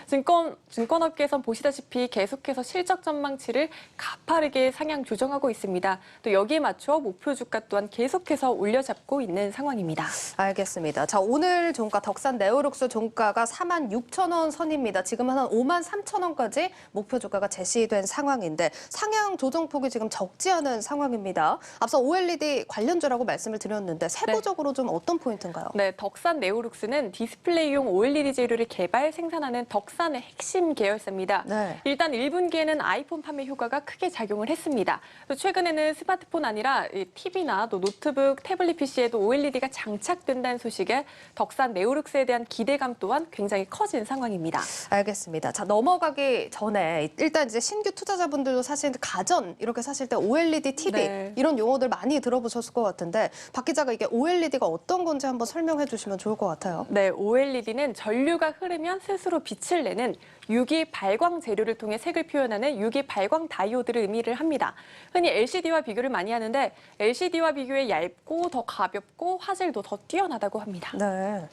증권업계에선 보시다시피 계속해서 실적 전망치를 가파르게 상향 조정하고 있습니다. 또 여기에 맞춰 목표 주가 또한 계속해서 올려잡고 있는 상황입니다. 알겠습니다. 자, 오늘 종가 덕산 네오룩스 종가가 46,000원 선입니다. 지금은 한 53,000원까지 목표 주가가 제시된 상황인데 상향 조정폭이 지금 적지 않은 상황입니다. 앞서 OLED 관련주라고 말씀을 드렸는데 세부적으로 좀 어떤 포인트인가요? 네, 덕산 네오룩스는 디스플레이용 OLED 재료를 개발, 생산하는 덕산의 핵심 계열사입니다. 네. 일단 1분기에는 아이폰 판매 효과가 크게 작용을 했습니다. 또 최근에는 스마트폰 아니라 TV나 또 노트북, 태블릿 PC에도 OLED가 장착된다는 소식에 덕산 네오룩스에 대한 기대감 또한 굉장히 커진 상황입니다. 알겠습니다. 자, 넘어가기 전에 일단 이제 신규 투자자분들도 사실 가전 이렇게 사실 때 OLED TV 네. 이런 용어들 많이 들어보셨을 것 같은데 박 기자가 이게 OLED가 어떤 건지 한번 설명해 주시면 좋을 것 같아요. 네, OLED는 전류가 흐르면 스스로 빛을 내는 유기 발광 재료를 통해 색을 표현하는 유기 발광 다이오드를 의미를 합니다. 흔히 LCD와 비교를 많이 하는데 LCD와 비교해 얇고 더 가볍고 화질도 더 뛰어나다고 합니다. 네,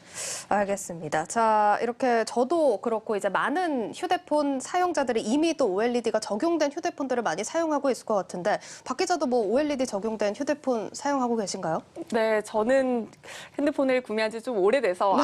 알겠습니다. 자, 이렇게 저도 그렇고 그렇고 이제 많은 휴대폰 사용자들이 이미 또 OLED가 적용된 휴대폰들을 많이 사용하고 있을 것 같은데 박 기자도 뭐 OLED 적용된 휴대폰 사용하고 계신가요? 네, 저는 핸드폰을 구매한 지 좀 오래돼서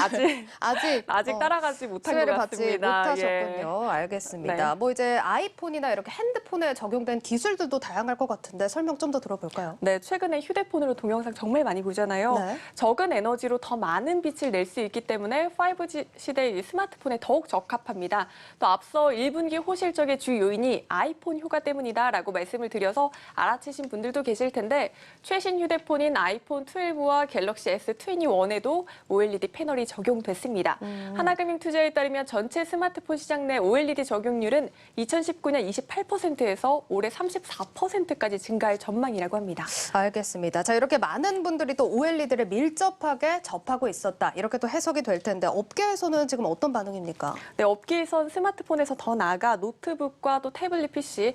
아직 따라가지 못한 것 수혜를 같습니다. 받지 못하셨군요. 알겠습니다. 네. 뭐 이제 아이폰이나 이렇게 핸드폰에 적용된 기술들도 다양할 것 같은데 설명 좀 더 들어볼까요? 네, 최근에 휴대폰으로 동영상 정말 많이 보잖아요. 네. 적은 에너지로 더 많은 빛을 낼 수 있기 때문에 5G 시대의 스마트폰에 더욱 적합합니다. 또 앞서 1분기 호실적의 주 요인이 아이폰 효과 때문이다라고 말씀을 드려서 알아채신 분들도 계실 텐데 최신 휴대폰인 아이폰 12와 갤럭시 S21에도 OLED 패널이 적용됐습니다. 하나금융투자에 따르면 전체 스마트폰 시장 내 OLED 적용률은 2019년 28%에서 올해 34%까지 증가할 전망이라고 합니다. 알겠습니다. 자, 이렇게 많은 분들이 또 OLED를 밀접하게 접하고 있었다. 이렇게 또 해석이 될 텐데 업계에서는 지금 어떤 반응입니까? 네, 업계에선 스마트폰에서 더 나아가 노트북과 또 태블릿 PC에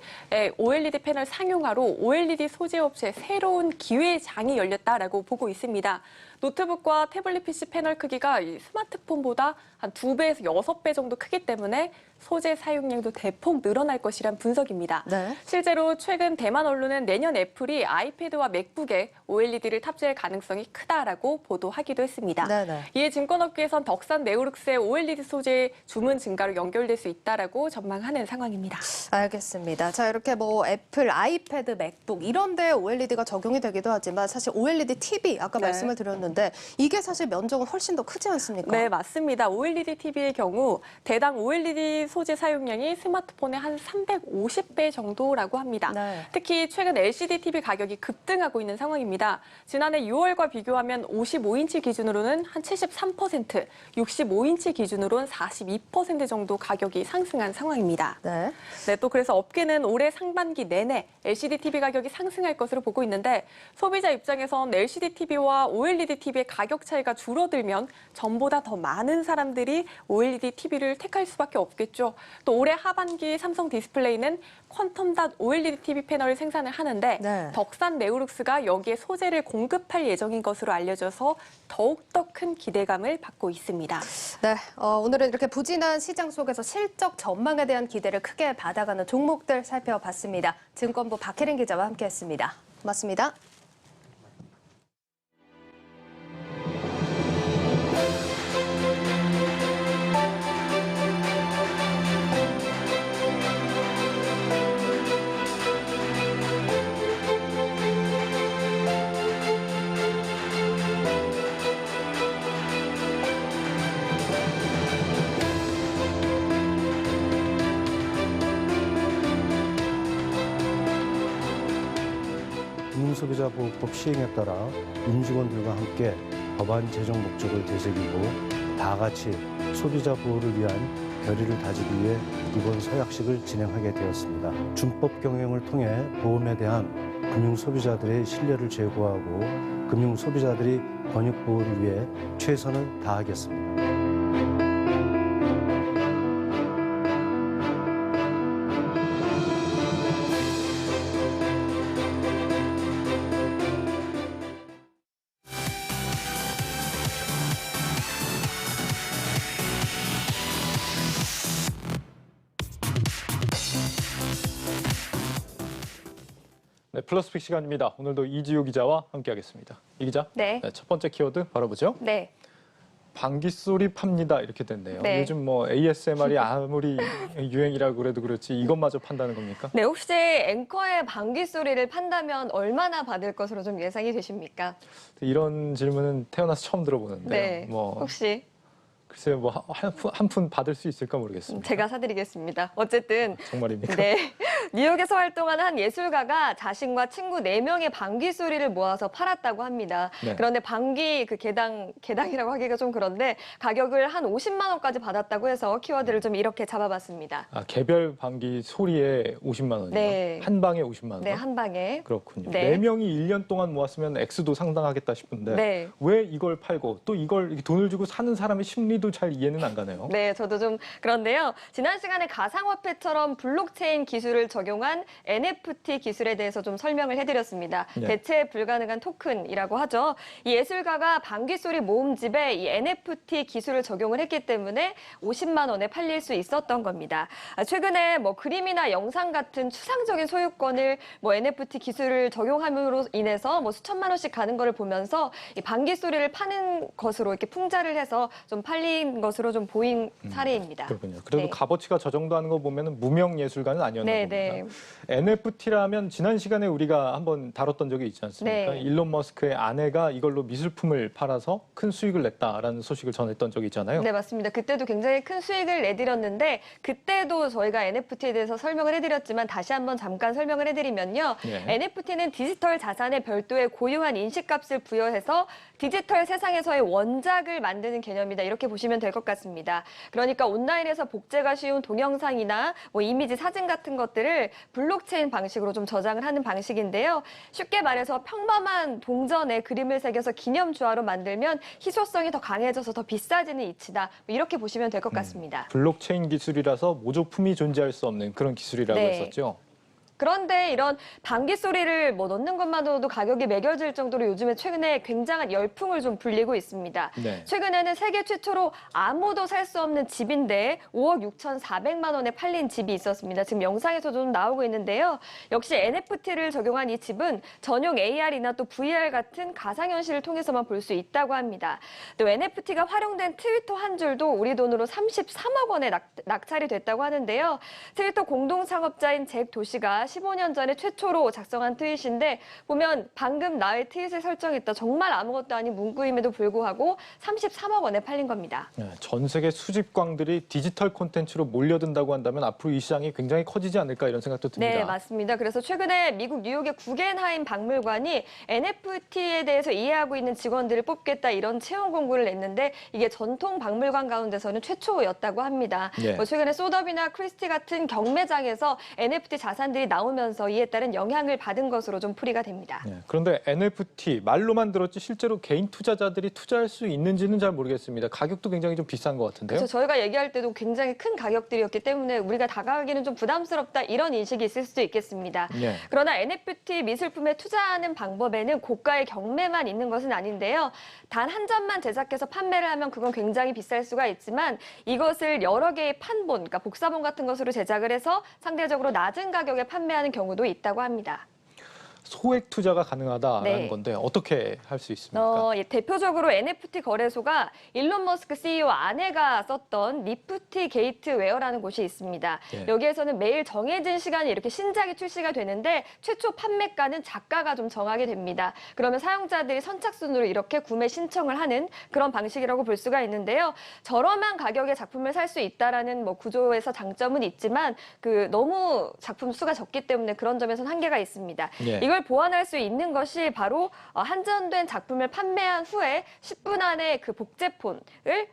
OLED 패널 상용화로 OLED 소재 업체에 새로운 기회의 장이 열렸다라고 보고 있습니다. 노트북과 태블릿 PC 패널 크기가 이 스마트폰보다 한 2배에서 6배 정도 크기 때문에 소재 사용량도 대폭 늘어날 것이란 분석입니다. 네. 실제로 최근 대만 언론은 내년 애플이 아이패드와 맥북에 OLED를 탑재할 가능성이 크다라고 보도하기도 했습니다. 네네. 이에 증권업계에선 덕산 네오룩스의 OLED 소재 주문 증가로 연결될 수 있다라고 전망하는 상황입니다. 알겠습니다. 자, 이렇게 뭐 애플, 아이패드, 맥북 이런 데 OLED가 적용이 되기도 하지만 사실 OLED TV 아까 네. 말씀을 드렸는데 이게 사실 면적은 훨씬 더 크지 않습니까? 네, 맞습니다. OLED TV의 경우 대당 OLED 소재 사용량이 스마트폰의 한 350배 정도라고 합니다. 네. 특히 최근 LCD TV 가격이 급등하고 있는 상황입니다. 지난해 6월과 비교하면 55인치 기준으로는 한 73%, 65인치 기준으로는 42% 정도 가격이 상승한 상황입니다. 네. 네, 또 그래서 업계는 올해 상반기 내내 LCD TV 가격이 상승할 것으로 보고 있는데 소비자 입장에선 LCD TV와 OLED TV의 가격 차이가 줄어들면 전보다 더 많은 사람들이 OLED TV를 택할 수밖에 없겠죠. 또 올해 하반기 삼성 디스플레이는 퀀텀 OLED TV 패널을 생산을 하는데 네. 덕산 네오룩스가 여기에 소재를 공급할 예정인 것으로 알려져서 더욱더 큰 기대감을 받고 있습니다. 네, 오늘은 이렇게 부진한 시장 속에서 실적 전망에 대한 기대를 크게 받아가는 종목들 살펴봤습니다. 증권부 박혜린 기자와 함께했습니다. 고맙습니다. 금융소비자보호법 시행에 따라 임직원들과 함께 법안 제정 목적을 되새기고 다 같이 소비자 보호를 위한 결의를 다지기 위해 이번 서약식을 진행하게 되었습니다. 준법 경영을 통해 보험에 대한 금융소비자들의 신뢰를 제고하고 금융소비자들이 권익 보호를 위해 최선을 다하겠습니다. 네, 플러스픽 시간입니다. 오늘도 이지우 기자와 함께하겠습니다. 이 기자, 네. 첫 번째 키워드 바로 보죠. 네. 방귀 소리 팝니다 이렇게 됐네요. 네. 요즘 뭐 ASMR이 아무리 유행이라고 그래도 그렇지 이것마저 판다는 겁니까? 네, 혹시 앵커의 방귀 소리를 판다면 얼마나 받을 것으로 좀 예상이 되십니까? 이런 질문은 태어나서 처음 들어보는데요. 네. 뭐 혹시 글쎄요, 뭐 한 푼 받을 수 있을까 모르겠습니다. 제가 사드리겠습니다. 어쨌든 정말입니까? 네. 뉴욕에서 활동하는 한 예술가가 자신과 친구 4명의 방귀 소리를 모아서 팔았다고 합니다. 네. 그런데 방귀 그 개당이라고 하기가 좀 그런데 가격을 한 50만 원까지 받았다고 해서 키워드를 좀 이렇게 잡아봤습니다. 아, 개별 방귀 소리에 50만 원이요? 네. 한 방에 50만 원? 네, 한 방에. 그렇군요. 네. 4명이 1년 동안 모았으면 액수도 상당하겠다 싶은데 네. 왜 이걸 팔고 또 이걸 돈을 주고 사는 사람의 심리도 잘 이해는 안 가네요. 네, 저도 좀 그런데요. 지난 시간에 가상화폐처럼 블록체인 기술을 적용한 NFT 기술에 대해서 좀 설명을 해드렸습니다. 네. 대체 불가능한 토큰이라고 하죠. 이 예술가가 방귀소리 모음집에 이 NFT 기술을 적용을 했기 때문에 50만 원에 팔릴 수 있었던 겁니다. 최근에 뭐 그림이나 영상 같은 추상적인 소유권을 뭐 NFT 기술을 적용함으로 인해서 뭐 수천만 원씩 가는 거를 보면서 이 방귀소리를 파는 것으로 이렇게 풍자를 해서 좀 팔린 것으로 좀 보인 사례입니다. 그렇군요. 그래도 네. 값어치가 저 정도 하는 거 보면 무명 예술가는 아니었나 네, 봅니다. NFT라면 지난 시간에 우리가 한번 다뤘던 적이 있지 않습니까? 네. 일론 머스크의 아내가 이걸로 미술품을 팔아서 큰 수익을 냈다라는 소식을 전했던 적이 있잖아요. 네, 맞습니다. 그때도 굉장히 큰 수익을 내드렸는데 그때도 저희가 NFT에 대해서 설명을 해드렸지만 다시 한번 잠깐 설명을 해드리면요. 네. NFT는 디지털 자산에 별도의 고유한 인식값을 부여해서 디지털 세상에서의 원작을 만드는 개념이다. 이렇게 보시면 될 것 같습니다. 그러니까 온라인에서 복제가 쉬운 동영상이나 뭐 이미지, 사진 같은 것들을 블록체인 방식으로 좀 저장을 하는 방식인데요. 쉽게 말해서 평범한 동전에 그림을 새겨서 기념주화로 만들면 희소성이 더 강해져서 더 비싸지는 이치다. 뭐 이렇게 보시면 될 것 같습니다. 블록체인 기술이라서 모조품이 존재할 수 없는 그런 기술이라고 네. 했었죠. 그런데 이런 방귀 소리를 뭐 넣는 것만으로도 가격이 매겨질 정도로 요즘에 최근에 굉장한 열풍을 좀 불리고 있습니다. 네. 최근에는 세계 최초로 아무도 살 수 없는 집인데 5억 6,400만 원에 팔린 집이 있었습니다. 지금 영상에서도 좀 나오고 있는데요. 역시 NFT를 적용한 이 집은 전용 AR이나 또 VR 같은 가상현실을 통해서만 볼 수 있다고 합니다. 또 NFT가 활용된 트위터 한 줄도 우리 돈으로 33억 원에 낙찰이 됐다고 하는데요. 트위터 공동창업자인 잭 도시가 15년 전에 최초로 작성한 트윗인데 보면 방금 나의 트윗을 설정했다. 정말 아무것도 아닌 문구임에도 불구하고 33억 원에 팔린 겁니다. 네, 전 세계 수집광들이 디지털 콘텐츠로 몰려든다고 한다면 앞으로 이 시장이 굉장히 커지지 않을까 이런 생각도 듭니다. 네, 맞습니다. 그래서 최근에 미국 뉴욕의 구겐하임 박물관이 NFT에 대해서 이해하고 있는 직원들을 뽑겠다 이런 채용 공고를 냈는데 이게 전통 박물관 가운데서는 최초였다고 합니다. 네. 뭐 최근에 소더비나 크리스티 같은 경매장에서 NFT 자산들이 나오면서 이에 따른 영향을 받은 것으로 좀 풀이가 됩니다. 네, 그런데 NFT 말로만 들었지 실제로 개인 투자자들이 투자할 수 있는지는 잘 모르겠습니다. 가격도 굉장히 좀 비싼 것 같은데요. 그래서 저희가 얘기할 때도 굉장히 큰 가격들이었기 때문에 우리가 다가가기는 좀 부담스럽다 이런 인식이 있을 수도 있겠습니다. 네. 그러나 NFT 미술품에 투자하는 방법에는 고가의 경매만 있는 것은 아닌데요. 단 한 점만 제작해서 판매를 하면 그건 굉장히 비쌀 수가 있지만 이것을 여러 개의 판본, 그러니까 복사본 같은 것으로 제작을 해서 상대적으로 낮은 가격에 판매하는 경우도 있다고 합니다. 소액 투자가 가능하다라는 네. 건데 어떻게 할 수 있습니까? 예, 대표적으로 NFT 거래소가 일론 머스크 CEO 아내가 썼던 리프티 게이트웨어라는 곳이 있습니다. 예. 여기에서는 매일 정해진 시간에 이렇게 신작이 출시가 되는데 최초 판매가는 작가가 좀 정하게 됩니다. 그러면 사용자들이 선착순으로 이렇게 구매 신청을 하는 그런 방식이라고 볼 수가 있는데요. 저렴한 가격에 작품을 살 수 있다라는 뭐 구조에서 장점은 있지만 너무 작품 수가 적기 때문에 그런 점에서는 한계가 있습니다. 예. 이걸 보완할 수 있는 것이 바로 한전된 작품을 판매한 후에 10분 안에 그 복제폰을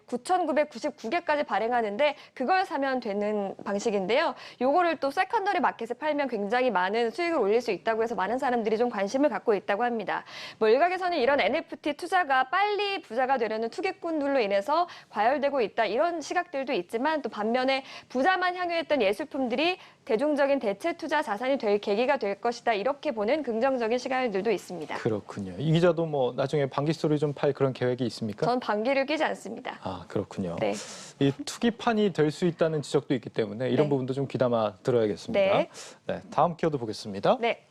9,999개까지 발행하는데 그걸 사면 되는 방식인데요. 요거를 또 세컨더리 마켓에 팔면 굉장히 많은 수익을 올릴 수 있다고 해서 많은 사람들이 좀 관심을 갖고 있다고 합니다. 뭐 일각에서는 이런 NFT 투자가 빨리 부자가 되려는 투기꾼들로 인해서 과열되고 있다 이런 시각들도 있지만 또 반면에 부자만 향유했던 예술품들이 대중적인 대체 투자 자산이 될 계기가 될 것이다 이렇게 보는 긍정적인 시각들도 있습니다. 그렇군요. 이 기자도 뭐 나중에 방귀소리 좀 팔 그런 계획이 있습니까? 전 방귀를 뀌지 않습니다. 아, 그렇군요. 네. 이 투기판이 될 수 있다는 지적도 있기 때문에 이런 네. 부분도 좀 귀담아 들어야겠습니다. 네. 네, 다음 키워드 보겠습니다. 네.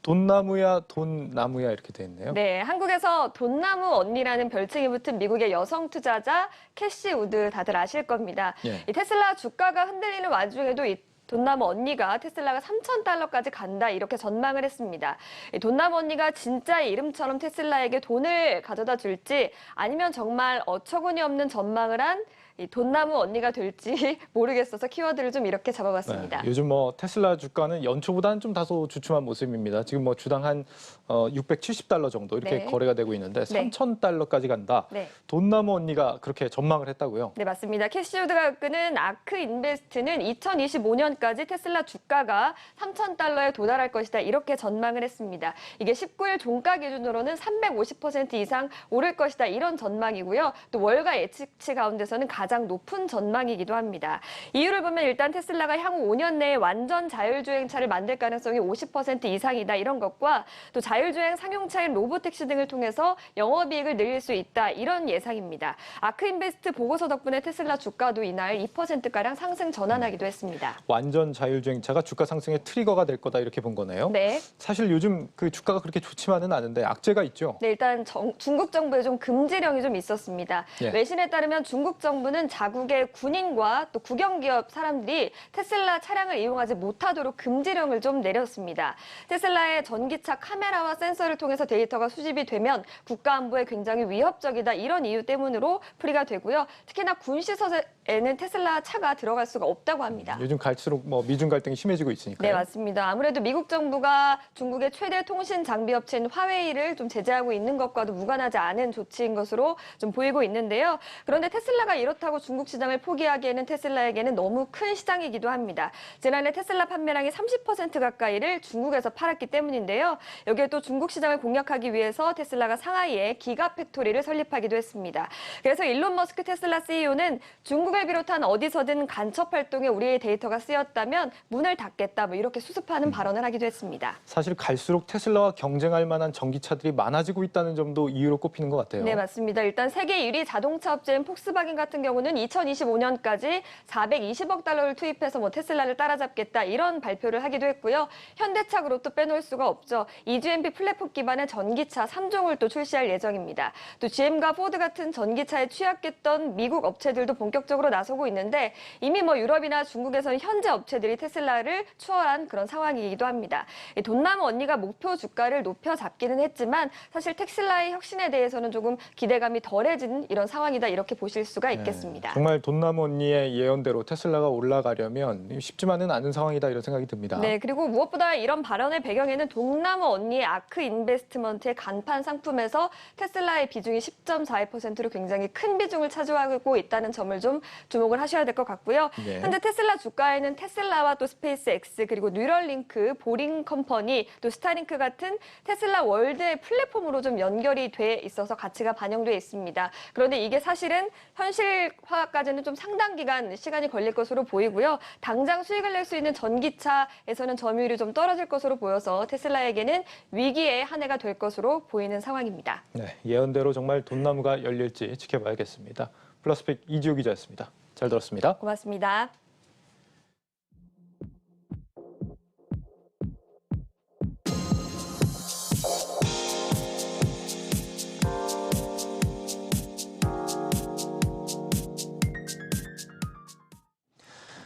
돈나무야 돈나무야 이렇게 돼 있네요. 네, 한국에서 돈나무 언니라는 별칭이 붙은 미국의 여성 투자자 캐시 우드 다들 아실 겁니다. 예. 이 테슬라 주가가 흔들리는 와중에도 이 돈나무 언니가 테슬라가 3,000달러까지 간다 이렇게 전망을 했습니다. 이 돈나무 언니가 진짜 이름처럼 테슬라에게 돈을 가져다 줄지 아니면 정말 어처구니 없는 전망을 한 이 돈나무 언니가 될지 모르겠어서 키워드를 좀 이렇게 잡아봤습니다. 네, 요즘 뭐 테슬라 주가는 연초보다는 좀 다소 주춤한 모습입니다. 지금 뭐 주당 한 670달러 정도 이렇게 네. 거래가 되고 있는데 네. 3,000달러까지 간다. 네. 돈나무 언니가 그렇게 전망을 했다고요? 네, 맞습니다. 캐시우드가 이끄는 아크 인베스트는 2025년까지 테슬라 주가가 3,000달러에 도달할 것이다 이렇게 전망을 했습니다. 이게 19일 종가 기준으로는 350% 이상 오를 것이다 이런 전망이고요. 또 월가 예측치 가운데서는 가장 높은 전망이기도 합니다. 이유를 보면 일단 테슬라가 향후 5년 내에 완전 자율주행차를 만들 가능성이 50% 이상이다 이런 것과 또 자율주행 상용차인 로보택시 등을 통해서 영업이익을 늘릴 수 있다 이런 예상입니다. 아크인베스트 보고서 덕분에 테슬라 주가도 이날 2%가량 상승 전환하기도 했습니다. 완전 자율주행차가 주가 상승의 트리거가 될 거다 이렇게 본 거네요. 네. 사실 요즘 그 주가가 그렇게 좋지만은 않은데 악재가 있죠. 네, 일단 중국 정부의 좀 금지령이 좀 있었습니다. 예. 외신에 따르면 중국 정부는 자국의 군인과 또 국영기업 사람들이 테슬라 차량을 이용하지 못하도록 금지령을 좀 내렸습니다. 테슬라의 전기차 카메라와 센서를 통해서 데이터가 수집이 되면 국가 안보에 굉장히 위협적이다 이런 이유 때문으로 풀이가 되고요. 특히나 군시설에는 테슬라 차가 들어갈 수가 없다고 합니다. 요즘 갈수록 뭐 미중 갈등이 심해지고 있으니까요. 네, 맞습니다. 아무래도 미국 정부가 중국의 최대 통신 장비 업체인 화웨이를 좀 제재하고 있는 것과도 무관하지 않은 조치인 것으로 좀 보이고 있는데요. 그런데 테슬라가 이렇다고 중국 시장을 포기하기에는 테슬라에게는 너무 큰 시장이기도 합니다. 지난해 테슬라 판매량의 30% 가까이를 중국에서 팔았기 때문인데요. 여기에 또 중국 시장을 공략하기 위해서 테슬라가 상하이에 기가팩토리를 설립하기도 했습니다. 그래서 일론 머스크 테슬라 CEO는 중국을 비롯한 어디서든 간첩 활동에 우리의 데이터가 쓰였다면 문을 닫겠다 뭐 이렇게 수습하는 발언을 하기도 했습니다. 사실 갈수록 테슬라와 경쟁할 만한 전기차들이 많아지고 있다는 점도 이유로 꼽히는 것 같아요. 네, 맞습니다. 일단 세계 1위 자동차 업체인 폭스바겐 같은 경우는 2025년까지 420억 달러를 투입해서 뭐 테슬라를 따라잡겠다 이런 발표를 하기도 했고요. 현대차 그룹도 빼놓을 수가 없죠. EGMP 플랫폼 기반의 전기차 3종을 또 출시할 예정입니다. 또 GM과 포드 같은 전기차에 취약했던 미국 업체들도 본격적으로 나서고 있는데 이미 뭐 유럽이나 중국에서는 현재 업체들이 테슬라를 추월한 그런 상황이기도 합니다. 돈나무 언니가 목표 주가를 높여 잡기는 했지만 사실 테슬라의 혁신에 대해서는 조금 기대감이 덜해진 이런 상황이다 이렇게 보실 수가 있겠습니다. 네, 정말 돈나무 언니의 예언대로 테슬라가 올라가려면 쉽지만은 않은 상황이다 이런 생각이 듭니다. 네, 그리고 무엇보다 이런 발언의 배경에는 돈나무 언니의 아크 인베스트먼트의 간판 상품에서 테슬라의 비중이 10.42%로 굉장히 큰 비중을 차지하고 있다는 점을 좀 주목을 하셔야 될 것 같고요. 네. 현재 테슬라 주가에는 테슬라와 또 스페이스X 그리고 뉴럴링크, 보링 컴퍼니, 또 스타링크 같은 테슬라 월드의 플랫폼으로 좀 연결이 돼 있어서 가치가 반영돼 있습니다. 그런데 이게 사실은 현실화까지는 좀 상당 기간 시간이 걸릴 것으로 보이고요. 당장 수익을 낼 수 있는 전기차에서는 점유율이 좀 떨어질 것으로 보여서 테슬라에게는 위기의 한 해가 될 것으로 보이는 상황입니다. 네, 예언대로 정말 돈나무가 열릴지 지켜봐야겠습니다. 플러스픽 이지호 기자였습니다. 잘 들었습니다. 고맙습니다.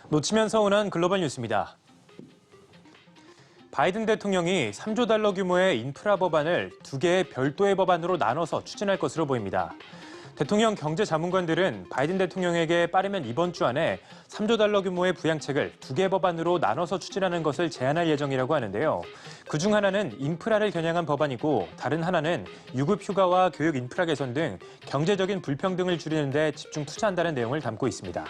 놓치면 서운한 글로벌 뉴스입니다. 바이든 대통령이 3조 달러 규모의 인프라 법안을 2개의 별도의 법안으로 나눠서 추진할 것으로 보입니다. 대통령 경제자문관들은 바이든 대통령에게 빠르면 이번 주 안에 3조 달러 규모의 부양책을 2개 법안으로 나눠서 추진하는 것을 제안할 예정이라고 하는데요. 그중 하나는 인프라를 겨냥한 법안이고 다른 하나는 유급 휴가와 교육 인프라 개선 등 경제적인 불평등을 줄이는 데 집중 투자한다는 내용을 담고 있습니다.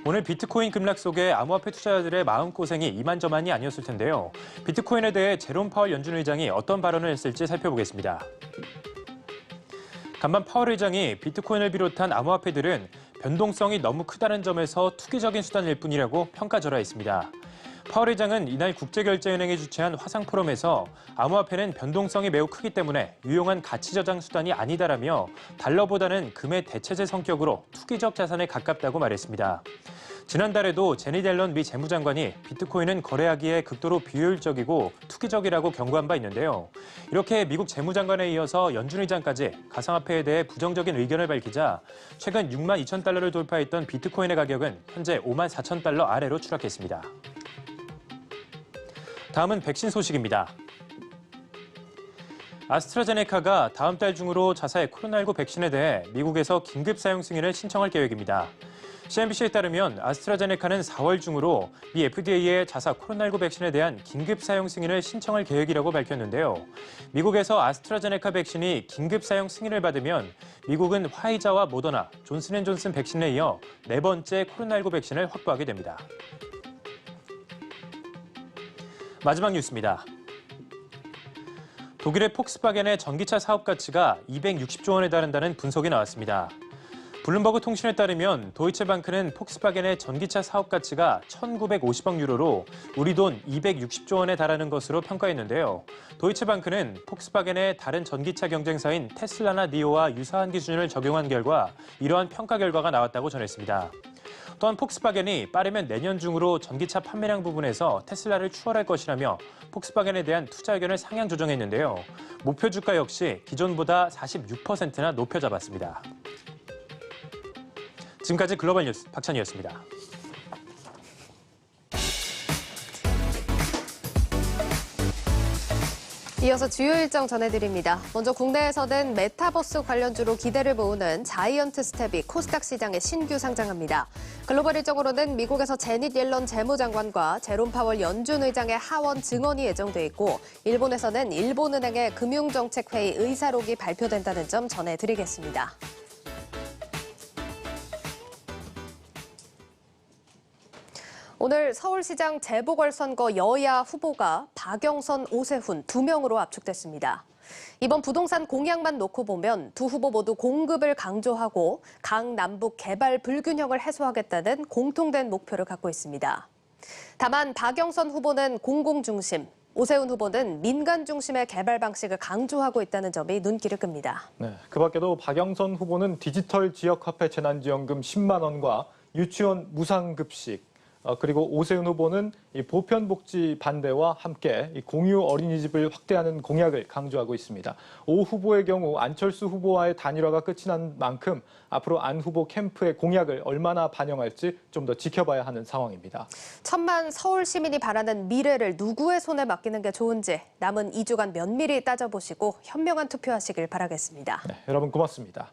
오늘 비트코인 급락 속에 암호화폐 투자자들의 마음고생이 이만저만이 아니었을 텐데요. 비트코인에 대해 제롬 파월 연준 의장이 어떤 발언을 했을지 살펴보겠습니다. 간만 파월 의장이 비트코인을 비롯한 암호화폐들은 변동성이 너무 크다는 점에서 투기적인 수단일 뿐이라고 평가절하했습니다. 파월 의장은 이날 국제결제은행이 주최한 화상 포럼에서 암호화폐는 변동성이 매우 크기 때문에 유용한 가치 저장 수단이 아니다라며 달러보다는 금의 대체제 성격으로 투기적 자산에 가깝다고 말했습니다. 지난달에도 제니 델런 미 재무장관이 비트코인은 거래하기에 극도로 비효율적이고 투기적이라고 경고한 바 있는데요. 이렇게 미국 재무장관에 이어서 연준 의장까지 가상화폐에 대해 부정적인 의견을 밝히자 최근 6만 2천 달러를 돌파했던 비트코인의 가격은 현재 5만 4천 달러 아래로 추락했습니다. 다음은 백신 소식입니다. 아스트라제네카가 다음 달 중으로 자사의 코로나19 백신에 대해 미국에서 긴급 사용 승인을 신청할 계획입니다. CNBC에 따르면 아스트라제네카는 4월 중으로 미 FDA에 자사 코로나19 백신에 대한 긴급 사용 승인을 신청할 계획이라고 밝혔는데요. 미국에서 아스트라제네카 백신이 긴급 사용 승인을 받으면 미국은 화이자와 모더나, 존슨앤존슨 백신에 이어 4번째 코로나19 백신을 확보하게 됩니다. 마지막 뉴스입니다. 독일의 폭스바겐의 전기차 사업 가치가 260조 원에 달한다는 분석이 나왔습니다. 블룸버그 통신에 따르면 도이체방크는 폭스바겐의 전기차 사업 가치가 1,950억 유로로 우리 돈 260조 원에 달하는 것으로 평가했는데요. 도이체방크는 폭스바겐의 다른 전기차 경쟁사인 테슬라나 니오와 유사한 기준을 적용한 결과 이러한 평가 결과가 나왔다고 전했습니다. 또한 폭스바겐이 빠르면 내년 중으로 전기차 판매량 부분에서 테슬라를 추월할 것이라며 폭스바겐에 대한 투자 의견을 상향 조정했는데요. 목표 주가 역시 기존보다 46%나 높여 잡았습니다. 지금까지 글로벌 뉴스 박찬희였습니다. 이어서 주요 일정 전해드립니다. 먼저 국내에서는 메타버스 관련주로 기대를 모으는 자이언트 스텝이 코스닥 시장에 신규 상장합니다. 글로벌 일정으로는 미국에서 제닛 옐런 재무장관과 제롬 파월 연준 의장의 하원 증언이 예정돼 있고, 일본에서는 일본은행의 금융정책회의 의사록이 발표된다는 점 전해드리겠습니다. 오늘 서울시장 재보궐선거 여야 후보가 박영선, 오세훈 2명으로 압축됐습니다. 이번 부동산 공약만 놓고 보면 두 후보 모두 공급을 강조하고 강남북 개발 불균형을 해소하겠다는 공통된 목표를 갖고 있습니다. 다만 박영선 후보는 공공 중심, 오세훈 후보는 민간 중심의 개발 방식을 강조하고 있다는 점이 눈길을 끕니다. 네, 그 밖에도 박영선 후보는 디지털 지역화폐 재난지원금 10만 원과 유치원 무상급식, 그리고 오세훈 후보는 이 보편복지 반대와 함께 이 공유 어린이집을 확대하는 공약을 강조하고 있습니다. 오 후보의 경우 안철수 후보와의 단일화가 끝이 난 만큼 앞으로 안 후보 캠프의 공약을 얼마나 반영할지 좀 더 지켜봐야 하는 상황입니다. 천만 서울 시민이 바라는 미래를 누구의 손에 맡기는 게 좋은지 남은 2주간 면밀히 따져보시고 현명한 투표하시길 바라겠습니다. 네, 여러분 고맙습니다.